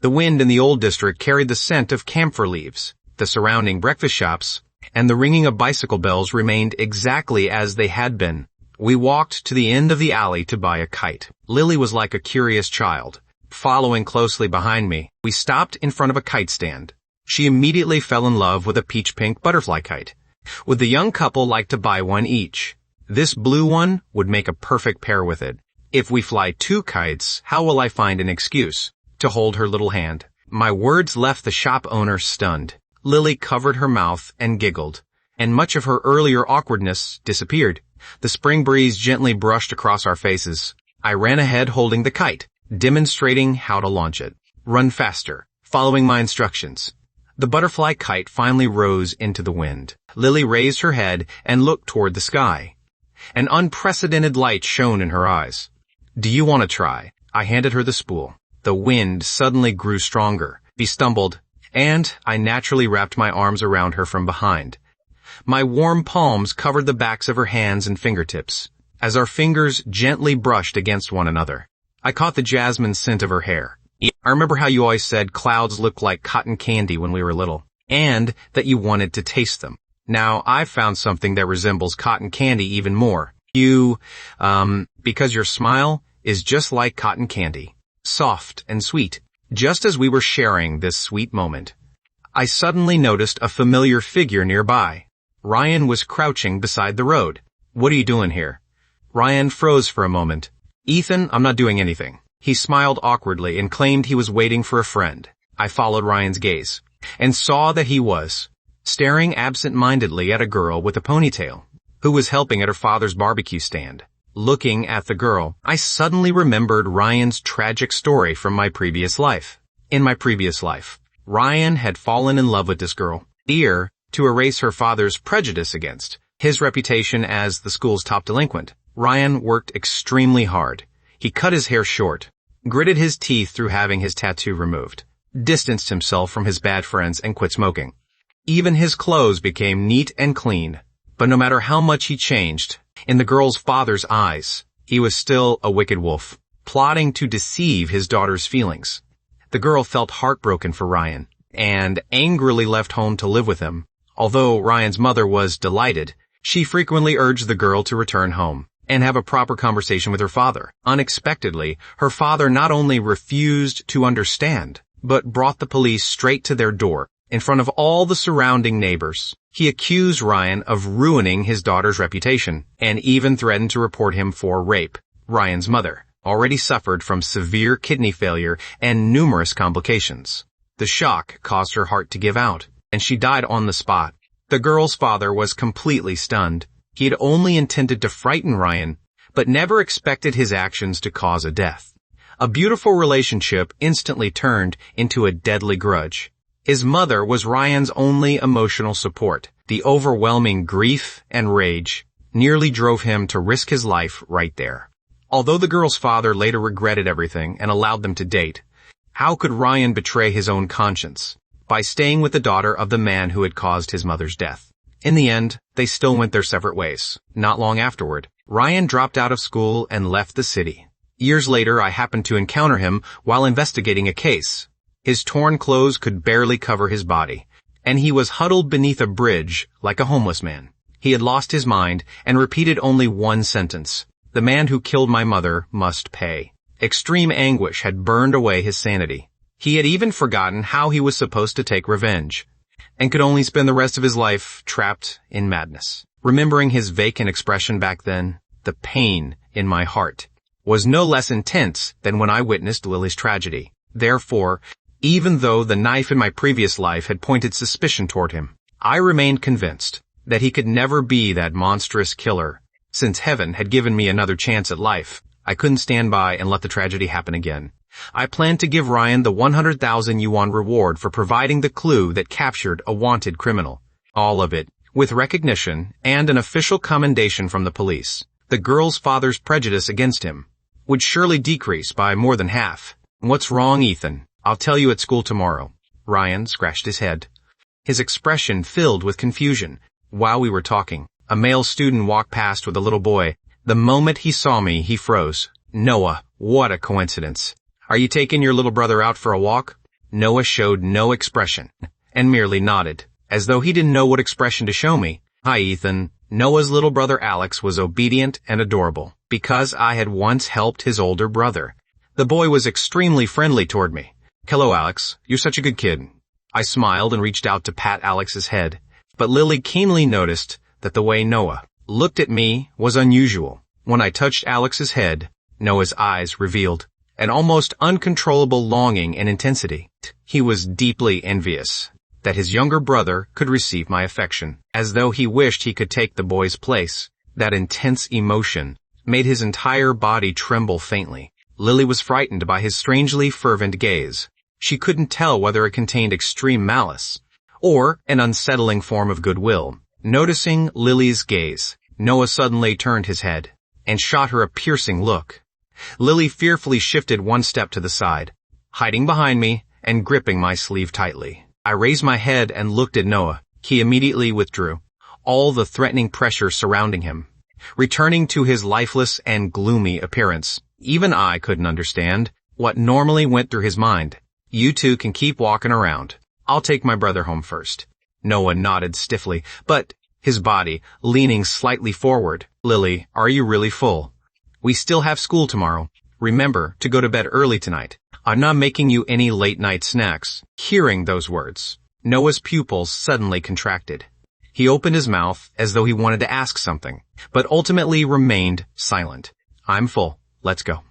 the wind in the old district carried the scent of camphor leaves. The surrounding breakfast shops and the ringing of bicycle bells remained exactly as they had been. We walked to the end of the alley to buy a kite. Lily was like a curious child, following closely behind me. We stopped in front of a kite stand. She immediately fell in love with a peach-pink butterfly kite. Would the young couple like to buy one each? This blue one would make a perfect pair with it. If we fly two kites, how will I find an excuse to hold her little hand? My words left the shop owner stunned. Lily covered her mouth and giggled, and much of her earlier awkwardness disappeared. The spring breeze gently brushed across our faces. I ran ahead holding the kite, demonstrating how to launch it. Run faster, following my instructions. The butterfly kite finally rose into the wind. Lily raised her head and looked toward the sky. An unprecedented light shone in her eyes. Do you want to try? I handed her the spool. The wind suddenly grew stronger. We stumbled, and I naturally wrapped my arms around her from behind. My warm palms covered the backs of her hands and fingertips, as our fingers gently brushed against one another. I caught the jasmine scent of her hair. I remember how you always said clouds looked like cotton candy when we were little, and that you wanted to taste them. Now I've found something that resembles cotton candy even more. Because your smile is just like cotton candy, soft and sweet. Just as we were sharing this sweet moment, I suddenly noticed a familiar figure nearby. Ryan was crouching beside the road. What are you doing here? Ryan froze for a moment. Ethan, I'm not doing anything. He smiled awkwardly and claimed he was waiting for a friend. I followed Ryan's gaze and saw that he was staring absent-mindedly at a girl with a ponytail who was helping at her father's barbecue stand. Looking at the girl, I suddenly remembered Ryan's tragic story from my previous life. In my previous life, Ryan had fallen in love with this girl, eager to erase her father's prejudice against his reputation as the school's top delinquent. Ryan worked extremely hard. He cut his hair short, gritted his teeth through having his tattoo removed, distanced himself from his bad friends, and quit smoking. Even his clothes became neat and clean. But no matter how much he changed, in the girl's father's eyes, he was still a wicked wolf, plotting to deceive his daughter's feelings. The girl felt heartbroken for Ryan, and angrily left home to live with him. Although Ryan's mother was delighted, she frequently urged the girl to return home and have a proper conversation with her father. Unexpectedly, her father not only refused to understand, but brought the police straight to their door, in front of all the surrounding neighbors. He accused Ryan of ruining his daughter's reputation, and even threatened to report him for rape. Ryan's mother already suffered from severe kidney failure and numerous complications. The shock caused her heart to give out, and she died on the spot. The girl's father was completely stunned. He had only intended to frighten Ryan, but never expected his actions to cause a death. A beautiful relationship instantly turned into a deadly grudge. His mother was Ryan's only emotional support. The overwhelming grief and rage nearly drove him to risk his life right there. Although the girl's father later regretted everything and allowed them to date, how could Ryan betray his own conscience? By staying with the daughter of the man who had caused his mother's death. In the end, they still went their separate ways. Not long afterward, Ryan dropped out of school and left the city. Years later, I happened to encounter him while investigating a case. His torn clothes could barely cover his body, and he was huddled beneath a bridge like a homeless man. He had lost his mind and repeated only one sentence: "The man who killed my mother must pay." Extreme anguish had burned away his sanity. He had even forgotten how he was supposed to take revenge, and could only spend the rest of his life trapped in madness. Remembering his vacant expression back then, the pain in my heart was no less intense than when I witnessed Lily's tragedy. Therefore, even though the knife in my previous life had pointed suspicion toward him, I remained convinced that he could never be that monstrous killer. Since heaven had given me another chance at life, I couldn't stand by and let the tragedy happen again. I planned to give Ryan the 100,000 yuan reward for providing the clue that captured a wanted criminal. All of it, with recognition and an official commendation from the police. The girl's father's prejudice against him would surely decrease by more than half. "What's wrong, Ethan? I'll tell you at school tomorrow." Ryan scratched his head, his expression filled with confusion. While we were talking, a male student walked past with a little boy. The moment he saw me, he froze. "Noah, what a coincidence. Are you taking your little brother out for a walk?" Noah showed no expression and merely nodded, as though he didn't know what expression to show me. "Hi, Ethan." Noah's little brother Alex was obedient and adorable, because I had once helped his older brother. The boy was extremely friendly toward me. "Hello, Alex. You're such a good kid." I smiled and reached out to pat Alex's head, but Lily keenly noticed that the way Noah looked at me was unusual. When I touched Alex's head, Noah's eyes revealed an almost uncontrollable longing and intensity. He was deeply envious that his younger brother could receive my affection, as though he wished he could take the boy's place. That intense emotion made his entire body tremble faintly. Lily was frightened by his strangely fervent gaze. She couldn't tell whether it contained extreme malice or an unsettling form of goodwill. Noticing Lily's gaze, Noah suddenly turned his head and shot her a piercing look. Lily fearfully shifted one step to the side, hiding behind me and gripping my sleeve tightly. I raised my head and looked at Noah. He immediately withdrew, all the threatening pressure surrounding him, returning to his lifeless and gloomy appearance. Even I couldn't understand what normally went through his mind. "You two can keep walking around. I'll take my brother home first." Noah nodded stiffly, but his body leaning slightly forward. "Lily, are you really full? We still have school tomorrow. Remember to go to bed early tonight. I'm not making you any late-night snacks." Hearing those words, Noah's pupils suddenly contracted. He opened his mouth as though he wanted to ask something, but ultimately remained silent. "I'm full. Let's go."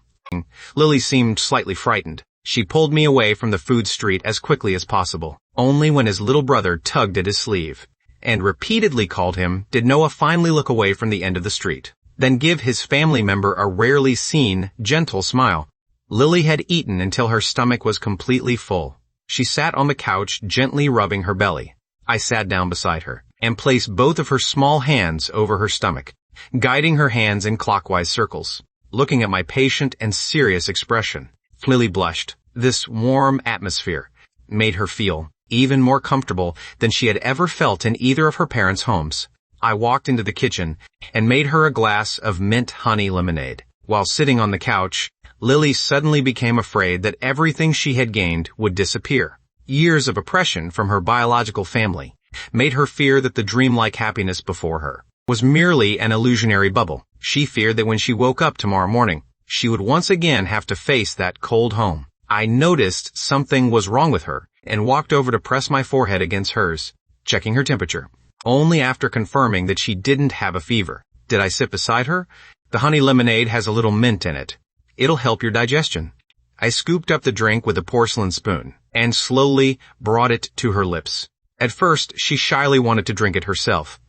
Lily seemed slightly frightened. She pulled me away from the food street as quickly as possible. Only when his little brother tugged at his sleeve and repeatedly called him did Noah finally look away from the end of the street. then give his family member a rarely seen, gentle smile. Lily had eaten until her stomach was completely full. She sat on the couch, gently rubbing her belly. I sat down beside her and placed both of her small hands over her stomach, guiding her hands in clockwise circles. Looking at my patient and serious expression, Lily blushed. This warm atmosphere made her feel even more comfortable than she had ever felt in either of her parents' homes. I walked into the kitchen and made her a glass of mint honey lemonade. While sitting on the couch, Lily suddenly became afraid that everything she had gained would disappear. Years of oppression from her biological family made her fear that the dreamlike happiness before her was merely an illusionary bubble. She feared that when she woke up tomorrow morning, she would once again have to face that cold home. I noticed something was wrong with her and walked over to press my forehead against hers, checking her temperature. Only after confirming that she didn't have a fever did I sit beside her. The honey lemonade has a little mint in it. It'll help your digestion. I scooped up the drink with a porcelain spoon and slowly brought it to her lips. At first, she shyly wanted to drink it herself,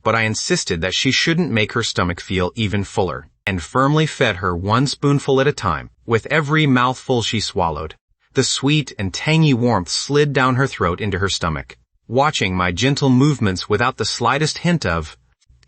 but I insisted that she shouldn't make her stomach feel even fuller, and firmly fed her one spoonful at a time. With every mouthful she swallowed, the sweet and tangy warmth slid down her throat into her stomach. Watching my gentle movements without the slightest hint of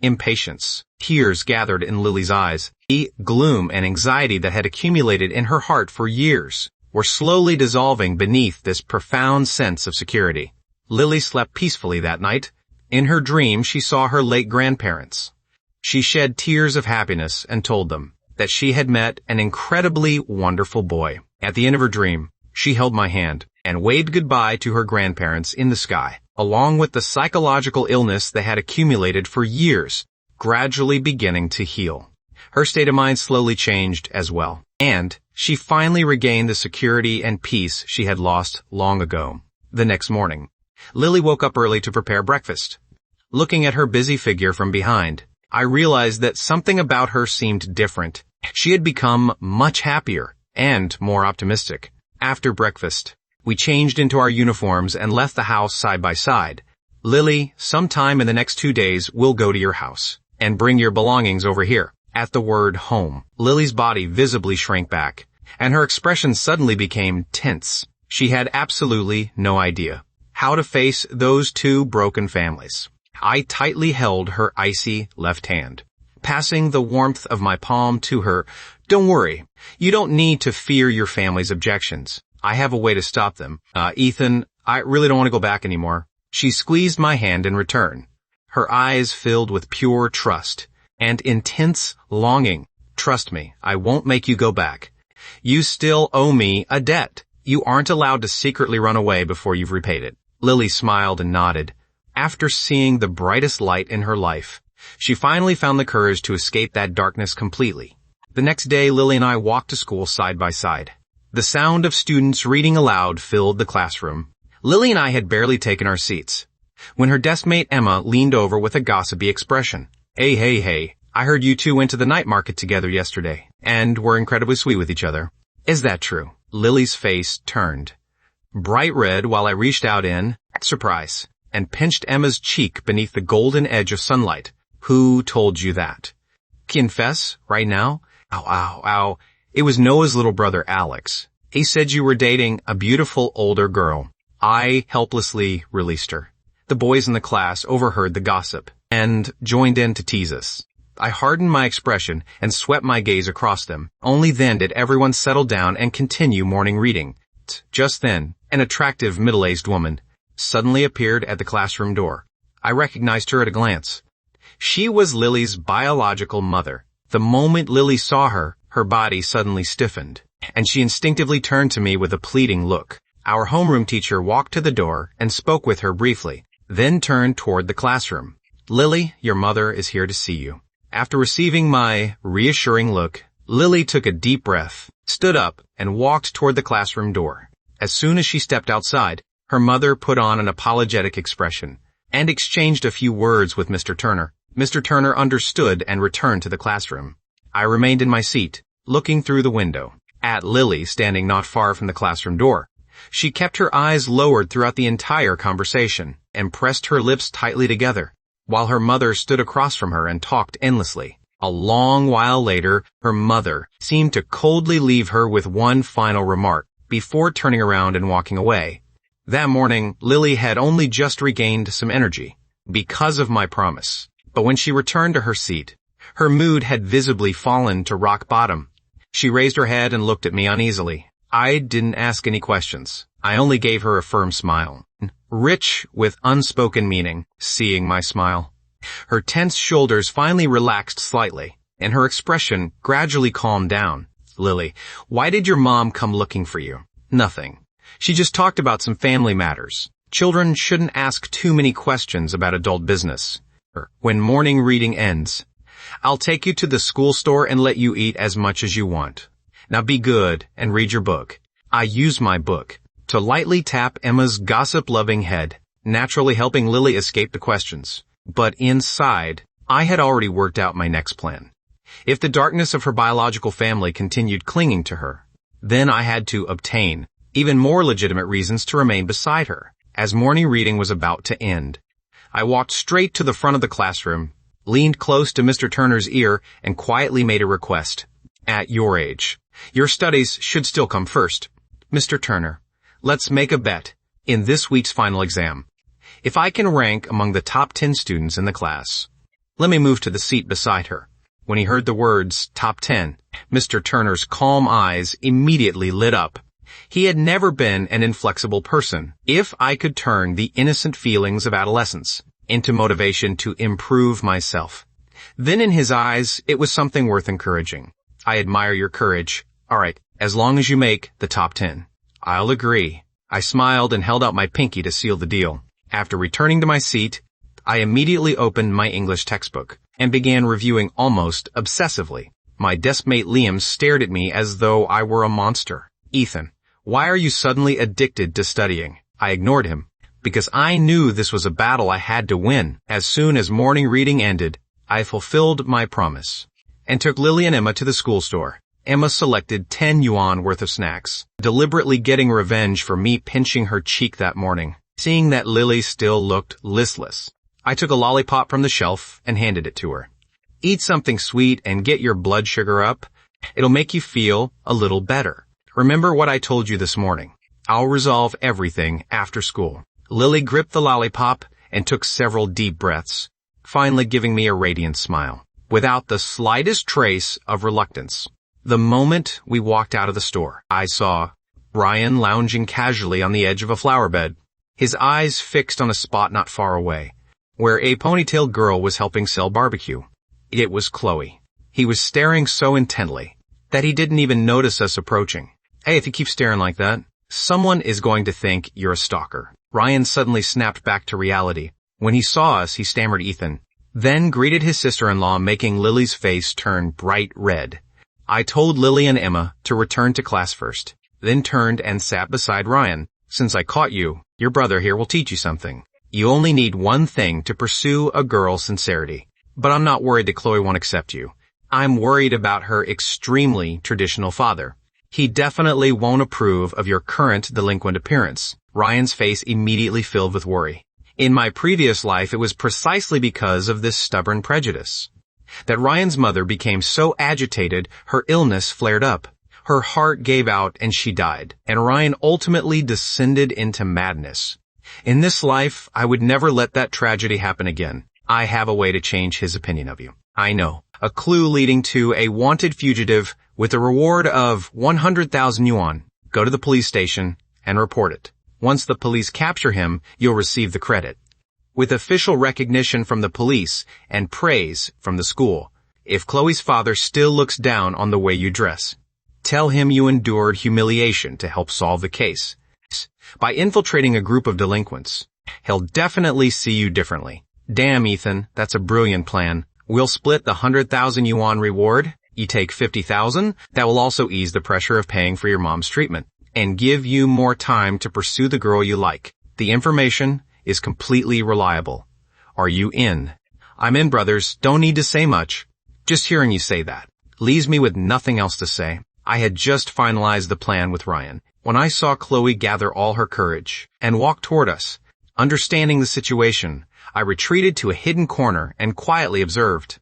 impatience, tears gathered in Lily's eyes. The gloom and anxiety that had accumulated in her heart for years were slowly dissolving beneath this profound sense of security. Lily slept peacefully that night. In her dream, she saw her late grandparents. She shed tears of happiness and told them that she had met an incredibly wonderful boy. At the end of her dream, she held my hand and waved goodbye to her grandparents in the sky, along with the psychological illness that had accumulated for years, gradually beginning to heal. Her state of mind slowly changed as well, and she finally regained the security and peace she had lost long ago. The next morning, Lily woke up early to prepare breakfast. Looking at her busy figure from behind, I realized that something about her seemed different. She had become much happier and more optimistic. After breakfast, we changed into our uniforms and left the house side by side. Lily, sometime in the next 2 days, we'll go to your house and bring your belongings over here. At the word home, Lily's body visibly shrank back, and her expression suddenly became tense. She had absolutely no idea how to face those two broken families. I tightly held her icy left hand, passing the warmth of my palm to her. Don't worry, you don't need to fear your family's objections. I have a way to stop them. Ethan, I really don't want to go back anymore. She squeezed my hand in return, her eyes filled with pure trust and intense longing. Trust me, I won't make you go back. You still owe me a debt. You aren't allowed to secretly run away before you've repaid it. Lily smiled and nodded. After seeing the brightest light in her life, she finally found the courage to escape that darkness completely. The next day, Lily and I walked to school side by side. The sound of students reading aloud filled the classroom. Lily and I had barely taken our seats when her deskmate Emma leaned over with a gossipy expression. Hey, I heard you two went to the night market together yesterday and were incredibly sweet with each other. Is that true? Lily's face turned bright red while I reached out in surprise and pinched Emma's cheek beneath the golden edge of sunlight. Who told you that? Confess, right now? Ow. It was Noah's little brother, Alex. He said you were dating a beautiful older girl. I helplessly released her. The boys in the class overheard the gossip and joined in to tease us. I hardened my expression and swept my gaze across them. Only then did everyone settle down and continue morning reading. Just then, an attractive middle-aged woman suddenly appeared at the classroom door. I recognized her at a glance. She was Lily's biological mother. The moment Lily saw her, her body suddenly stiffened, and she instinctively turned to me with a pleading look. Our homeroom teacher walked to the door and spoke with her briefly, then turned toward the classroom. Lily, your mother is here to see you. After receiving my reassuring look, Lily took a deep breath, stood up, and walked toward the classroom door. As soon as she stepped outside, her mother put on an apologetic expression and exchanged a few words with Mr. Turner. Mr. Turner understood and returned to the classroom. I remained in my seat, looking through the window at Lily standing not far from the classroom door. She kept her eyes lowered throughout the entire conversation and pressed her lips tightly together, while her mother stood across from her and talked endlessly. A long while later, her mother seemed to coldly leave her with one final remark before turning around and walking away. That morning, Lily had only just regained some energy because of my promise. But when she returned to her seat, her mood had visibly fallen to rock bottom. She raised her head and looked at me uneasily. I didn't ask any questions. I only gave her a firm smile, rich with unspoken meaning, seeing my smile. Her tense shoulders finally relaxed slightly, and her expression gradually calmed down. Lily, why did your mom come looking for you? Nothing. She just talked about some family matters. Children shouldn't ask too many questions about adult business. When morning reading ends, I'll take you to the school store and let you eat as much as you want. Now be good and read your book. I used my book to lightly tap Emma's gossip-loving head, naturally helping Lily escape the questions. But inside, I had already worked out my next plan. If the darkness of her biological family continued clinging to her, then I had to obtain even more legitimate reasons to remain beside her. As morning reading was about to end, I walked straight to the front of the classroom, leaned close to Mr. Turner's ear, and quietly made a request. At your age, your studies should still come first. Mr. Turner, let's make a bet in this week's final exam. If I can rank among the top 10 students in the class, let me move to the seat beside her. When he heard the words, top 10, Mr. Turner's calm eyes immediately lit up. He had never been an inflexible person. If I could turn the innocent feelings of adolescence into motivation to improve myself, then in his eyes, it was something worth encouraging. I admire your courage. All right, as long as you make the top 10. I'll agree. I smiled and held out my pinky to seal the deal. After returning to my seat, I immediately opened my English textbook and began reviewing almost obsessively. My deskmate Liam stared at me as though I were a monster. Ethan, why are you suddenly addicted to studying? I ignored him, because I knew this was a battle I had to win. As soon as morning reading ended, I fulfilled my promise and took Lily and Emma to the school store. Emma selected 10 yuan worth of snacks, deliberately getting revenge for me pinching her cheek that morning. Seeing that Lily still looked listless, I took a lollipop from the shelf and handed it to her. Eat something sweet and get your blood sugar up. It'll make you feel a little better. Remember what I told you this morning. I'll resolve everything after school. Lily gripped the lollipop and took several deep breaths, finally giving me a radiant smile, without the slightest trace of reluctance. The moment we walked out of the store, I saw Ryan lounging casually on the edge of a flower bed, his eyes fixed on a spot not far away, where a ponytailed girl was helping sell barbecue. It was Chloe. He was staring so intently that he didn't even notice us approaching. Hey, if you keep staring like that, someone is going to think you're a stalker. Ryan suddenly snapped back to reality. When he saw us, he stammered Ethan, then greeted his sister-in-law, making Lily's face turn bright red. I told Lily and Emma to return to class first, then turned and sat beside Ryan. Since I caught you, your brother here will teach you something. You only need one thing to pursue a girl's sincerity. But I'm not worried that Chloe won't accept you. I'm worried about her extremely traditional father. He definitely won't approve of your current delinquent appearance. Ryan's face immediately filled with worry. In my previous life, it was precisely because of this stubborn prejudice that Ryan's mother became so agitated her illness flared up. Her heart gave out and she died, and Ryan ultimately descended into madness. In this life, I would never let that tragedy happen again. I have a way to change his opinion of you. I know. A clue leading to a wanted fugitive with a reward of 100,000 yuan. Go to the police station and report it. Once the police capture him, you'll receive the credit. With official recognition from the police and praise from the school, if Chloe's father still looks down on the way you dress, tell him you endured humiliation to help solve the case. By infiltrating a group of delinquents, he'll definitely see you differently. Damn, Ethan, that's a brilliant plan. We'll split the 100,000 yuan reward. You take 50,000. That will also ease the pressure of paying for your mom's treatment and give you more time to pursue the girl you like. The information is completely reliable. Are you in? I'm in, brothers. Don't need to say much. Just hearing you say that leaves me with nothing else to say. I had just finalized the plan with Ryan when I saw Chloe gather all her courage and walk toward us. Understanding the situation, I retreated to a hidden corner and quietly observed.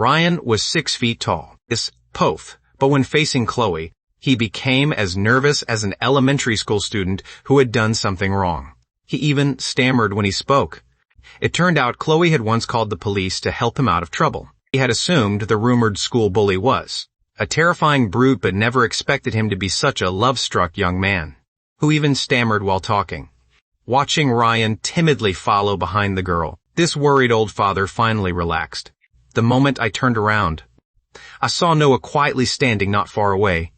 Ryan was 6 feet tall. This Poth, but when facing Chloe, he became as nervous as an elementary school student who had done something wrong. He even stammered when he spoke. It turned out Chloe had once called the police to help him out of trouble. He had assumed the rumored school bully was a terrifying brute, but never expected him to be such a love-struck young man, who even stammered while talking. Watching Ryan timidly follow behind the girl, this worried old father finally relaxed. The moment I turned around, I saw Noah quietly standing not far away.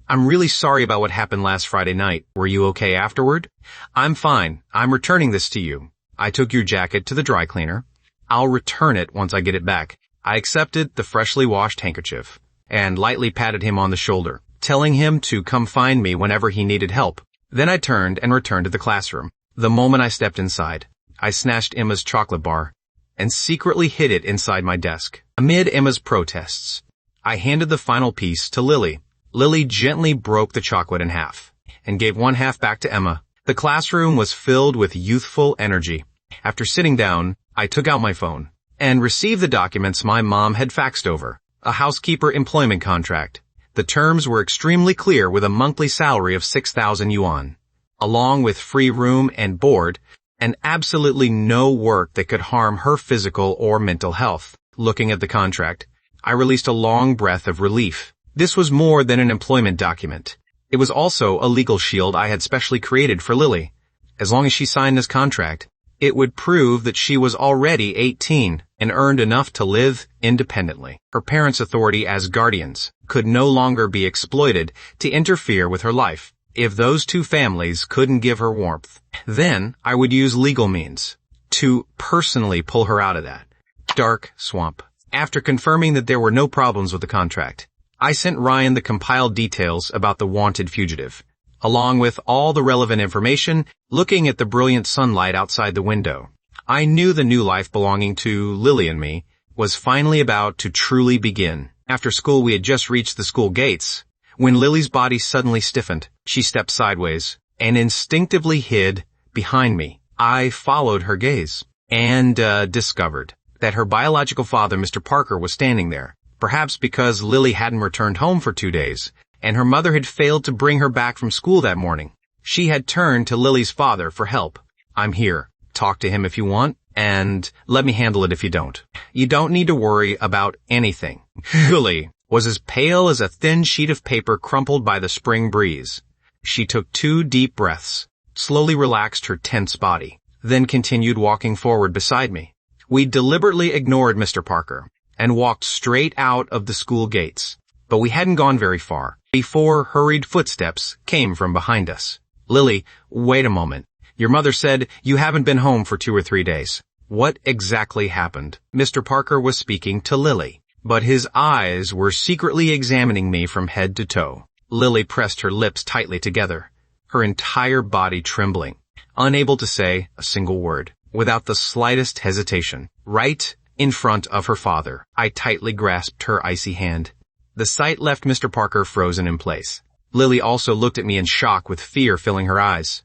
"I'm really sorry about what happened last Friday night. Were you okay afterward?" "I'm fine. I'm returning this to you. I took your jacket to the dry cleaner. I'll return it once I get it back." I accepted the freshly washed handkerchief and lightly patted him on the shoulder, telling him to come find me whenever he needed help. Then I turned and returned to the classroom. The moment I stepped inside, I snatched Emma's chocolate bar and secretly hid it inside my desk. Amid Emma's protests, I handed the final piece to Lily. Lily gently broke the chocolate in half and gave one half back to Emma. The classroom was filled with youthful energy. After sitting down, I took out my phone and received the documents my mom had faxed over. A housekeeper employment contract. The terms were extremely clear, with a monthly salary of 6,000 yuan, along with free room and board, and absolutely no work that could harm her physical or mental health. Looking at the contract, I released a long breath of relief. This was more than an employment document. It was also a legal shield I had specially created for Lily. As long as she signed this contract, it would prove that she was already 18 and earned enough to live independently. Her parents' authority as guardians could no longer be exploited to interfere with her life. If those two families couldn't give her warmth, then I would use legal means to personally pull her out of that dark swamp. After confirming that there were no problems with the contract, I sent Ryan the compiled details about the wanted fugitive, along with all the relevant information. Looking at the brilliant sunlight outside the window, I knew the new life belonging to Lily and me was finally about to truly begin. After school, we had just reached the school gates when Lily's body suddenly stiffened. She stepped sideways and instinctively hid behind me. I followed her gaze and discovered that her biological father, Mr. Parker, was standing there. Perhaps because Lily hadn't returned home for 2 days, and her mother had failed to bring her back from school that morning, she had turned to Lily's father for help. "I'm here. Talk to him if you want, and let me handle it if you don't. You don't need to worry about anything." Lily was as pale as a thin sheet of paper crumpled by the spring breeze. She took 2 deep breaths, slowly relaxed her tense body, then continued walking forward beside me. We deliberately ignored Mr. Parker and walked straight out of the school gates. But we hadn't gone very far before hurried footsteps came from behind us. "Lily, wait a moment. Your mother said you haven't been home for 2 or 3 days. What exactly happened?" Mr. Parker was speaking to Lily, but his eyes were secretly examining me from head to toe. Lily pressed her lips tightly together, her entire body trembling, unable to say a single word. Without the slightest hesitation, right in front of her father, I tightly grasped her icy hand. The sight left Mr. Parker frozen in place. Lily also looked at me in shock, with fear filling her eyes.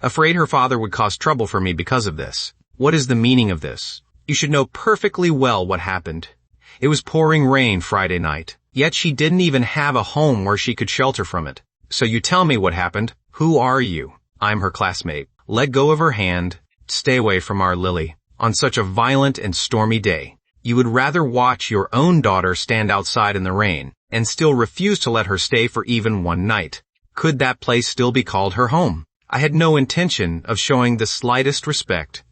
Afraid her father would cause trouble for me because of this. "What is the meaning of this? You should know perfectly well what happened. It was pouring rain Friday night, yet she didn't even have a home where she could shelter from it. So you tell me what happened. Who are you?" "I'm her classmate." Let go of her hand. "Stay away from our Lily. On such a violent and stormy day, you would rather watch your own daughter stand outside in the rain and still refuse to let her stay for even 1 night. Could that place still be called her home?" I had no intention of showing the slightest respect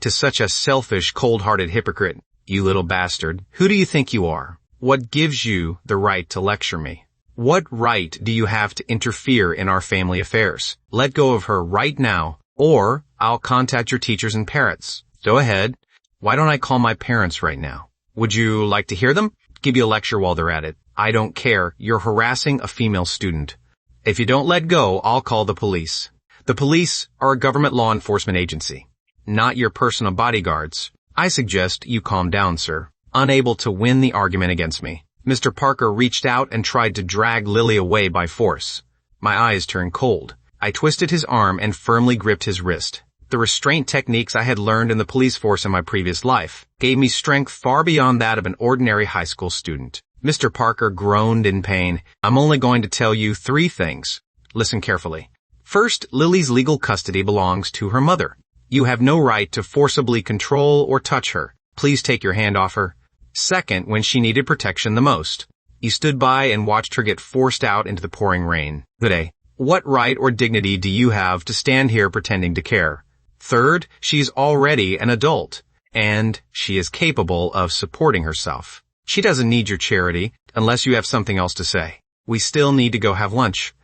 to such a selfish, cold-hearted hypocrite. "You little bastard, who do you think you are? What gives you the right to lecture me? What right do you have to interfere in our family affairs? Let go of her right now, or I'll contact your teachers and parents." "Go ahead. Why don't I call my parents right now? Would you like to hear them? Give you a lecture while they're at it." "I don't care. You're harassing a female student. If you don't let go, I'll call the police." "The police are a government law enforcement agency, not your personal bodyguards. I suggest you calm down, sir." Unable to win the argument against me, Mr. Parker reached out and tried to drag Lily away by force. My eyes turned cold. I twisted his arm and firmly gripped his wrist. The restraint techniques I had learned in the police force in my previous life gave me strength far beyond that of an ordinary high school student. Mr. Parker groaned in pain. I'm only going to tell you 3 things. Listen carefully. First, Lily's legal custody belongs to her mother. You have no right to forcibly control or touch her. Please take your hand off her. Second, when she needed protection the most, you stood by and watched her get forced out into the pouring rain. Today, what right or dignity do you have to stand here pretending to care? Third, she's already an adult, and she is capable of supporting herself. She doesn't need your charity, unless you have something else to say. We still need to go have lunch.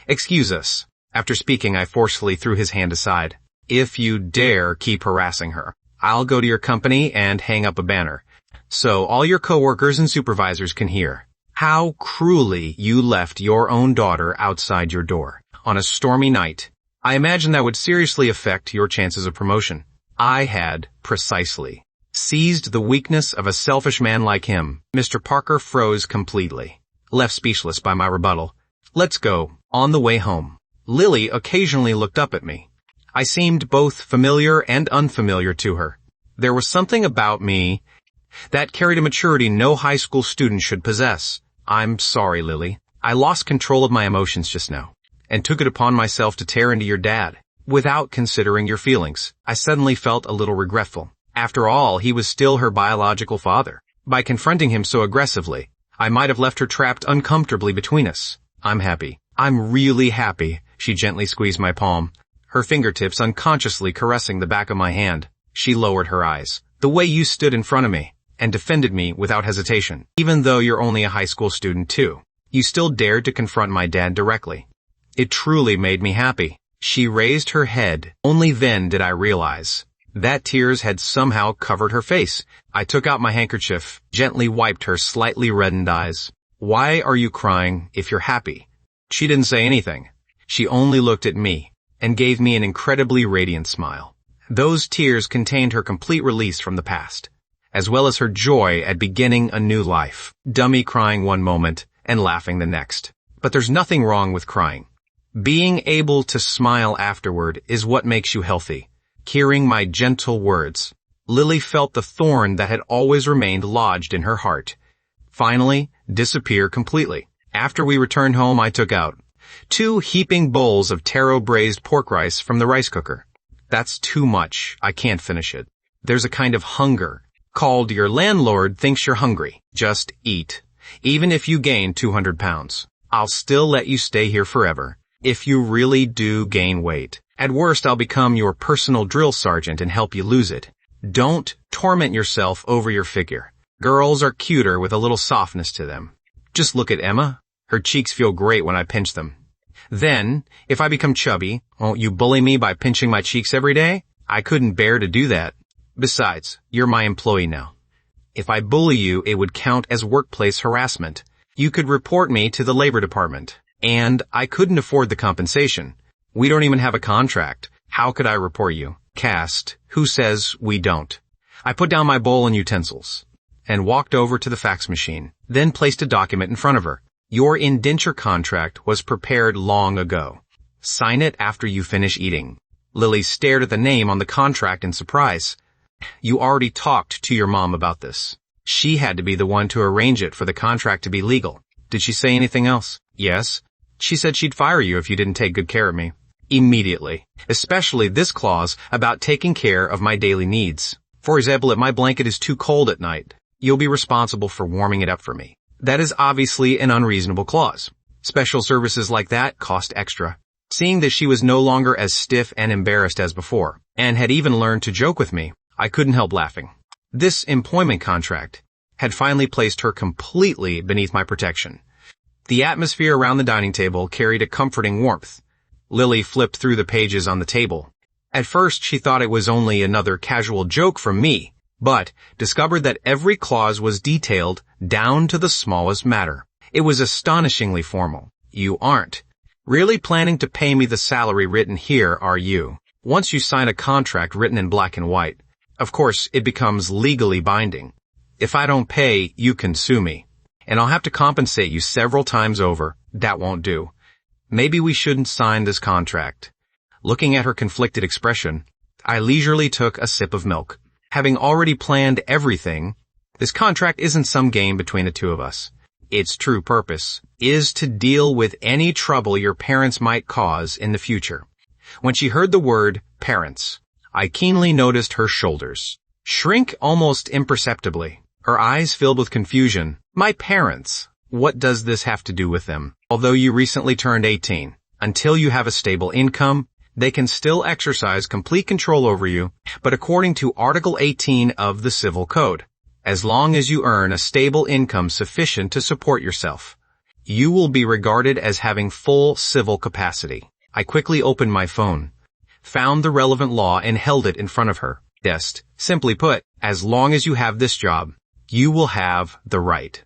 Excuse us. After speaking, I forcefully threw his hand aside. If you dare keep harassing her, I'll go to your company and hang up a banner, so all your coworkers and supervisors can hear how cruelly you left your own daughter outside your door on a stormy night. I imagine that would seriously affect your chances of promotion. I had, precisely, seized the weakness of a selfish man like him. Mr. Parker froze completely, left speechless by my rebuttal. Let's go. On the way home, Lily occasionally looked up at me. I seemed both familiar and unfamiliar to her. There was something about me that carried a maturity no high school student should possess. I'm sorry, Lily. I lost control of my emotions just now, and took it upon myself to tear into your dad, without considering your feelings. I suddenly felt a little regretful. After all, he was still her biological father. By confronting him so aggressively, I might have left her trapped uncomfortably between us. I'm happy. I'm really happy. She gently squeezed my palm, her fingertips unconsciously caressing the back of my hand. She lowered her eyes. The way you stood in front of me and defended me without hesitation. Even though you're only a high school student too, you still dared to confront my dad directly. It truly made me happy. She raised her head. Only then did I realize that tears had somehow covered her face. I took out my handkerchief, gently wiped her slightly reddened eyes. Why are you crying if you're happy? She didn't say anything. She only looked at me and gave me an incredibly radiant smile. Those tears contained her complete release from the past, as well as her joy at beginning a new life. Dummy crying one moment and laughing the next. But there's nothing wrong with crying. Being able to smile afterward is what makes you healthy. Hearing my gentle words, Lily felt the thorn that had always remained lodged in her heart finally disappear completely. After we returned home, I took out 2 heaping bowls of taro braised pork rice from the rice cooker. That's too much. I can't finish it. There's a kind of hunger called your landlord thinks you're hungry. Just eat. Even if you gain 200 pounds, I'll still let you stay here forever. If you really do gain weight, at worst I'll become your personal drill sergeant and help you lose it. Don't torment yourself over your figure. Girls are cuter with a little softness to them. Just look at Emma. Her cheeks feel great when I pinch them. Then, if I become chubby, won't you bully me by pinching my cheeks every day? I couldn't bear to do that. Besides, you're my employee now. If I bully you, it would count as workplace harassment. You could report me to the labor department. And I couldn't afford the compensation. We don't even have a contract. How could I report you? Cast, who says we don't? I put down my bowl and utensils and walked over to the fax machine, then placed a document in front of her. Your indenture contract was prepared long ago. Sign it after you finish eating. Lily stared at the name on the contract in surprise. You already talked to your mom about this. She had to be the one to arrange it for the contract to be legal. Did she say anything else? Yes. She said she'd fire you if you didn't take good care of me. Immediately. Especially this clause about taking care of my daily needs. For example, if my blanket is too cold at night, you'll be responsible for warming it up for me. That is obviously an unreasonable clause. Special services like that cost extra. Seeing that she was no longer as stiff and embarrassed as before, and had even learned to joke with me, I couldn't help laughing. This employment contract had finally placed her completely beneath my protection. The atmosphere around the dining table carried a comforting warmth. Lily flipped through the pages on the table. At first, she thought it was only another casual joke from me, but discovered that every clause was detailed down to the smallest matter. It was astonishingly formal. You aren't really planning to pay me the salary written here, are you? Once you sign a contract written in black and white, of course, it becomes legally binding. If I don't pay, you can sue me, and I'll have to compensate you several times over. That won't do. Maybe we shouldn't sign this contract. Looking at her conflicted expression, I leisurely took a sip of milk. Having already planned everything, this contract isn't some game between the two of us. Its true purpose is to deal with any trouble your parents might cause in the future. When she heard the word parents, I keenly noticed her shoulders shrink almost imperceptibly. Her eyes filled with confusion. My parents. What does this have to do with them? Although you recently turned 18, until you have a stable income, they can still exercise complete control over you, but according to Article 18 of the Civil Code, as long as you earn a stable income sufficient to support yourself, you will be regarded as having full civil capacity. I quickly opened my phone, found the relevant law and held it in front of her. Yes, simply put, as long as you have this job, you will have the right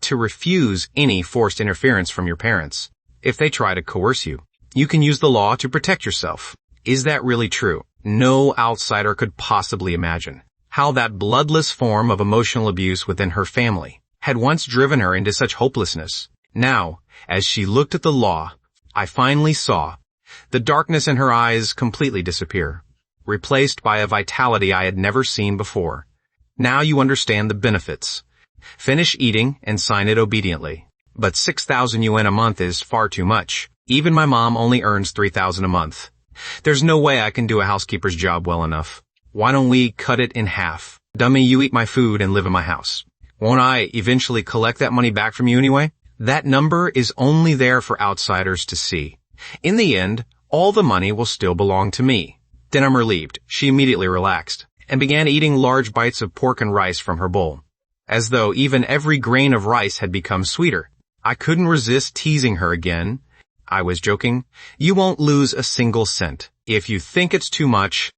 to refuse any forced interference from your parents. If they try to coerce you, you can use the law to protect yourself. Is that really true? No outsider could possibly imagine how that bloodless form of emotional abuse within her family had once driven her into such hopelessness. Now, as she looked at the law, I finally saw the darkness in her eyes completely disappear, replaced by a vitality I had never seen before. Now you understand the benefits. Finish eating and sign it obediently. But 6,000 yuan a month is far too much. Even my mom only earns 3,000 a month. There's no way I can do a housekeeper's job well enough. Why don't we cut it in half? Dummy, you eat my food and live in my house. Won't I eventually collect that money back from you anyway? That number is only there for outsiders to see. In the end, all the money will still belong to me. Then I'm relieved. She immediately relaxed and began eating large bites of pork and rice from her bowl, as though even every grain of rice had become sweeter. I couldn't resist teasing her again. I was joking. You won't lose a single cent. If you think it's too much,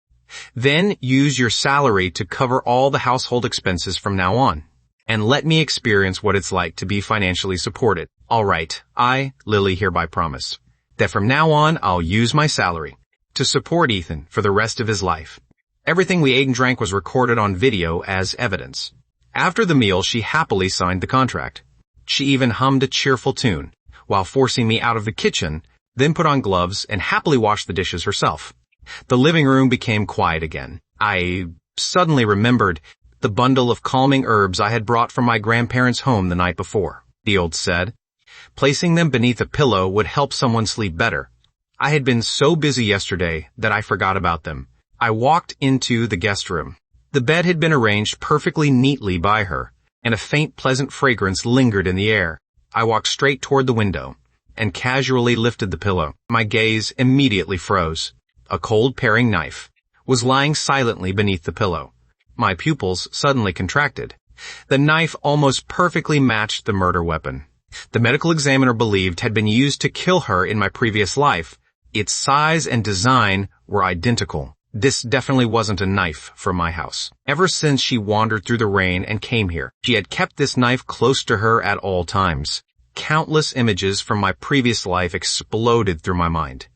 then use your salary to cover all the household expenses from now on, and let me experience what it's like to be financially supported. All right, I, Lily, hereby promise that from now on I'll use my salary to support Ethan for the rest of his life. Everything we ate and drank was recorded on video as evidence. After the meal, she happily signed the contract. She even hummed a cheerful tune while forcing me out of the kitchen, then put on gloves and happily washed the dishes herself. The living room became quiet again. I suddenly remembered the bundle of calming herbs I had brought from my grandparents' home the night before. The old said, placing them beneath a pillow would help someone sleep better. I had been so busy yesterday that I forgot about them. I walked into the guest room. The bed had been arranged perfectly neatly by her, and a faint, pleasant fragrance lingered in the air. I walked straight toward the window and casually lifted the pillow. My gaze immediately froze. A cold paring knife was lying silently beneath the pillow. My pupils suddenly contracted. The knife almost perfectly matched the murder weapon the medical examiner believed had been used to kill her in my previous life. Its size and design were identical. This definitely wasn't a knife from my house. Ever since she wandered through the rain and came here, she had kept this knife close to her at all times. Countless images from my previous life exploded through my mind.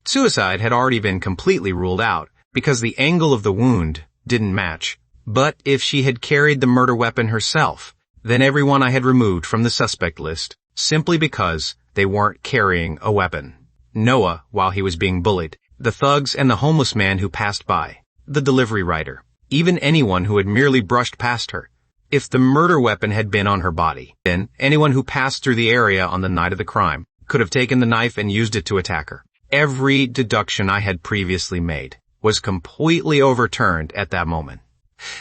Suicide had already been completely ruled out because the angle of the wound didn't match. But if she had carried the murder weapon herself, then everyone I had removed from the suspect list simply because they weren't carrying a weapon. Noah, while he was being bullied, the thugs and the homeless man who passed by, the delivery rider, even anyone who had merely brushed past her. If the murder weapon had been on her body, then anyone who passed through the area on the night of the crime could have taken the knife and used it to attack her. Every deduction I had previously made was completely overturned at that moment.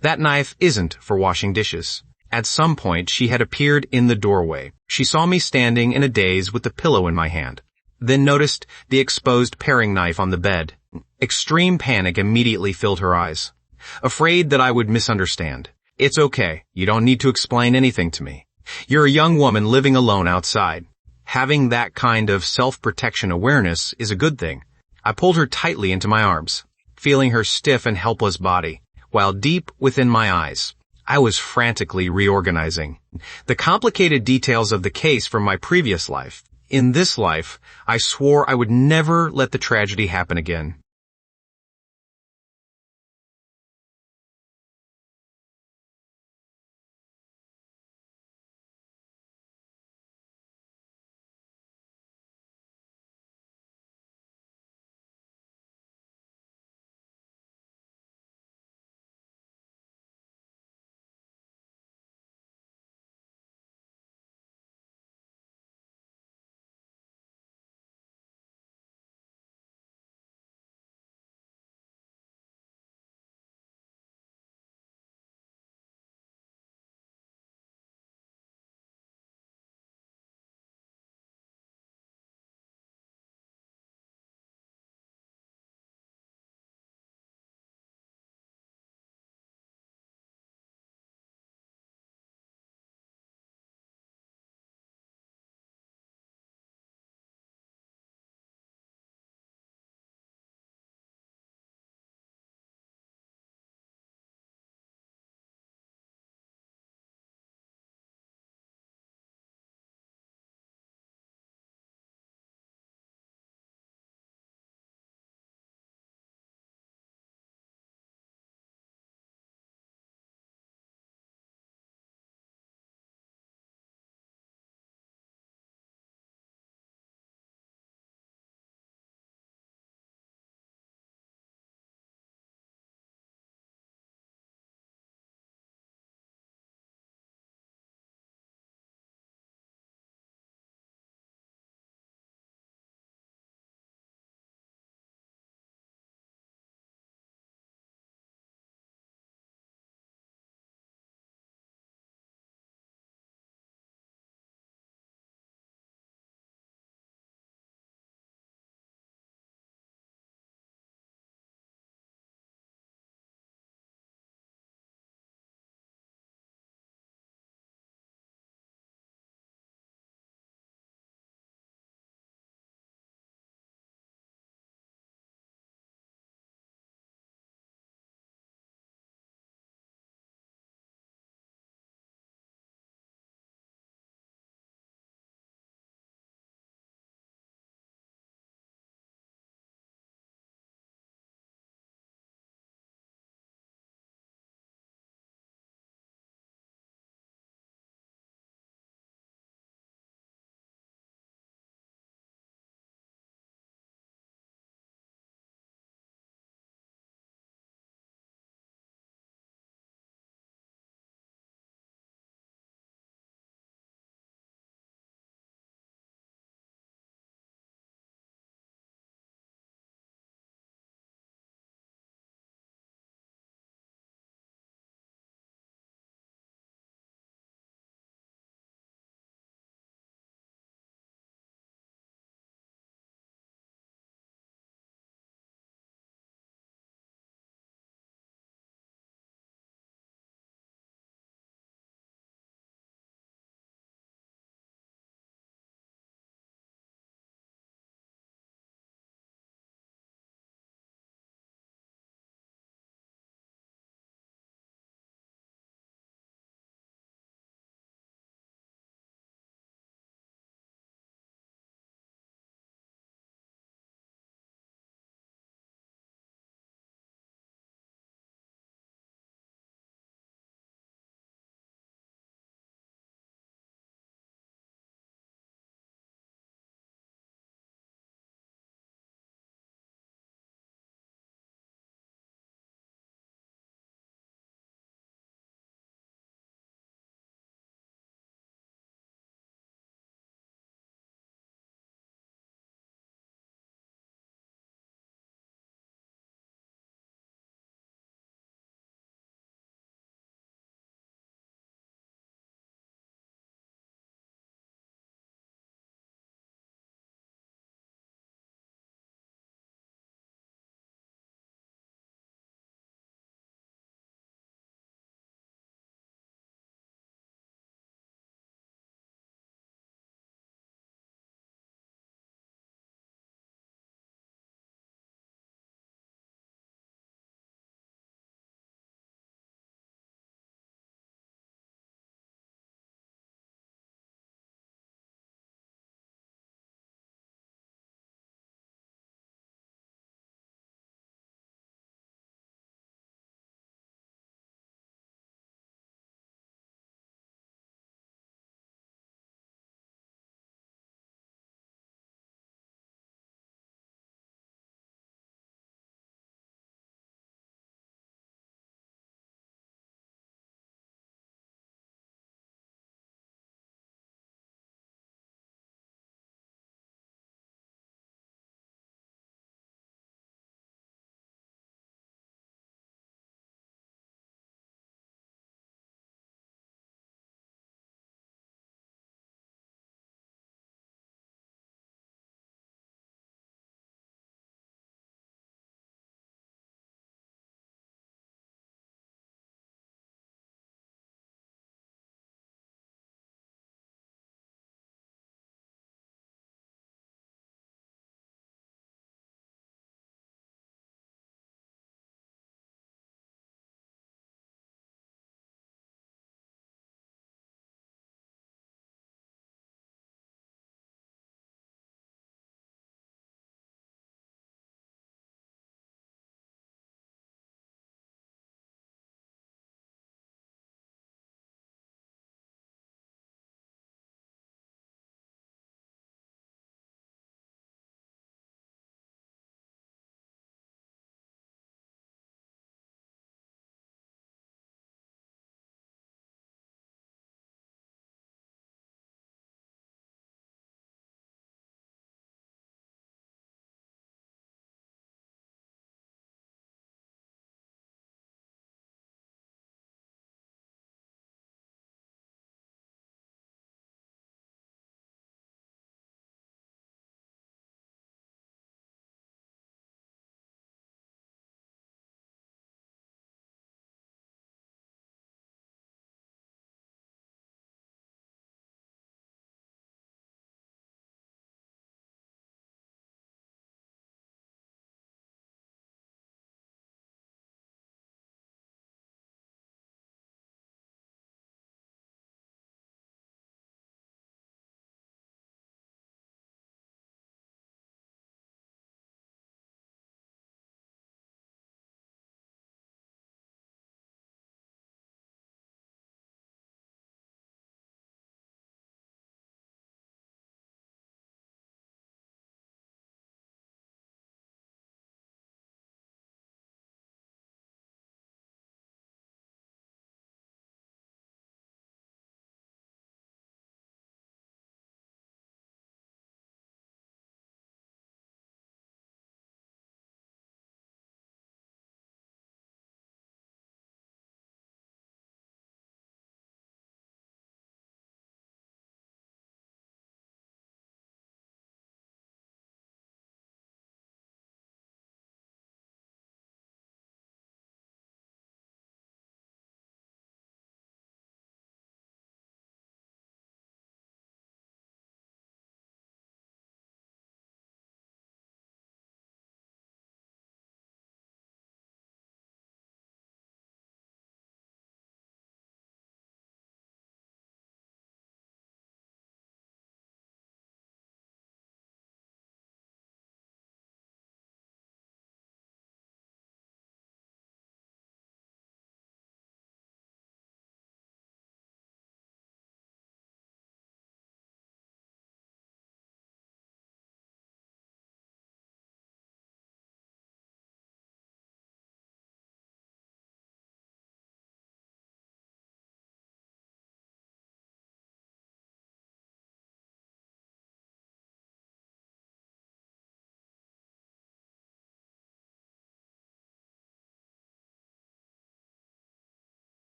That knife isn't for washing dishes. At some point, she had appeared in the doorway. She saw me standing in a daze with the pillow in my hand, then noticed the exposed paring knife on the bed. Extreme panic immediately filled her eyes, afraid that I would misunderstand. It's okay. You don't need to explain anything to me. You're a young woman living alone outside. Having that kind of self-protection awareness is a good thing. I pulled her tightly into my arms, feeling her stiff and helpless body, while deep within my eyes, I was frantically reorganizing the complicated details of the case from my previous life. In this life, I swore I would never let the tragedy happen again.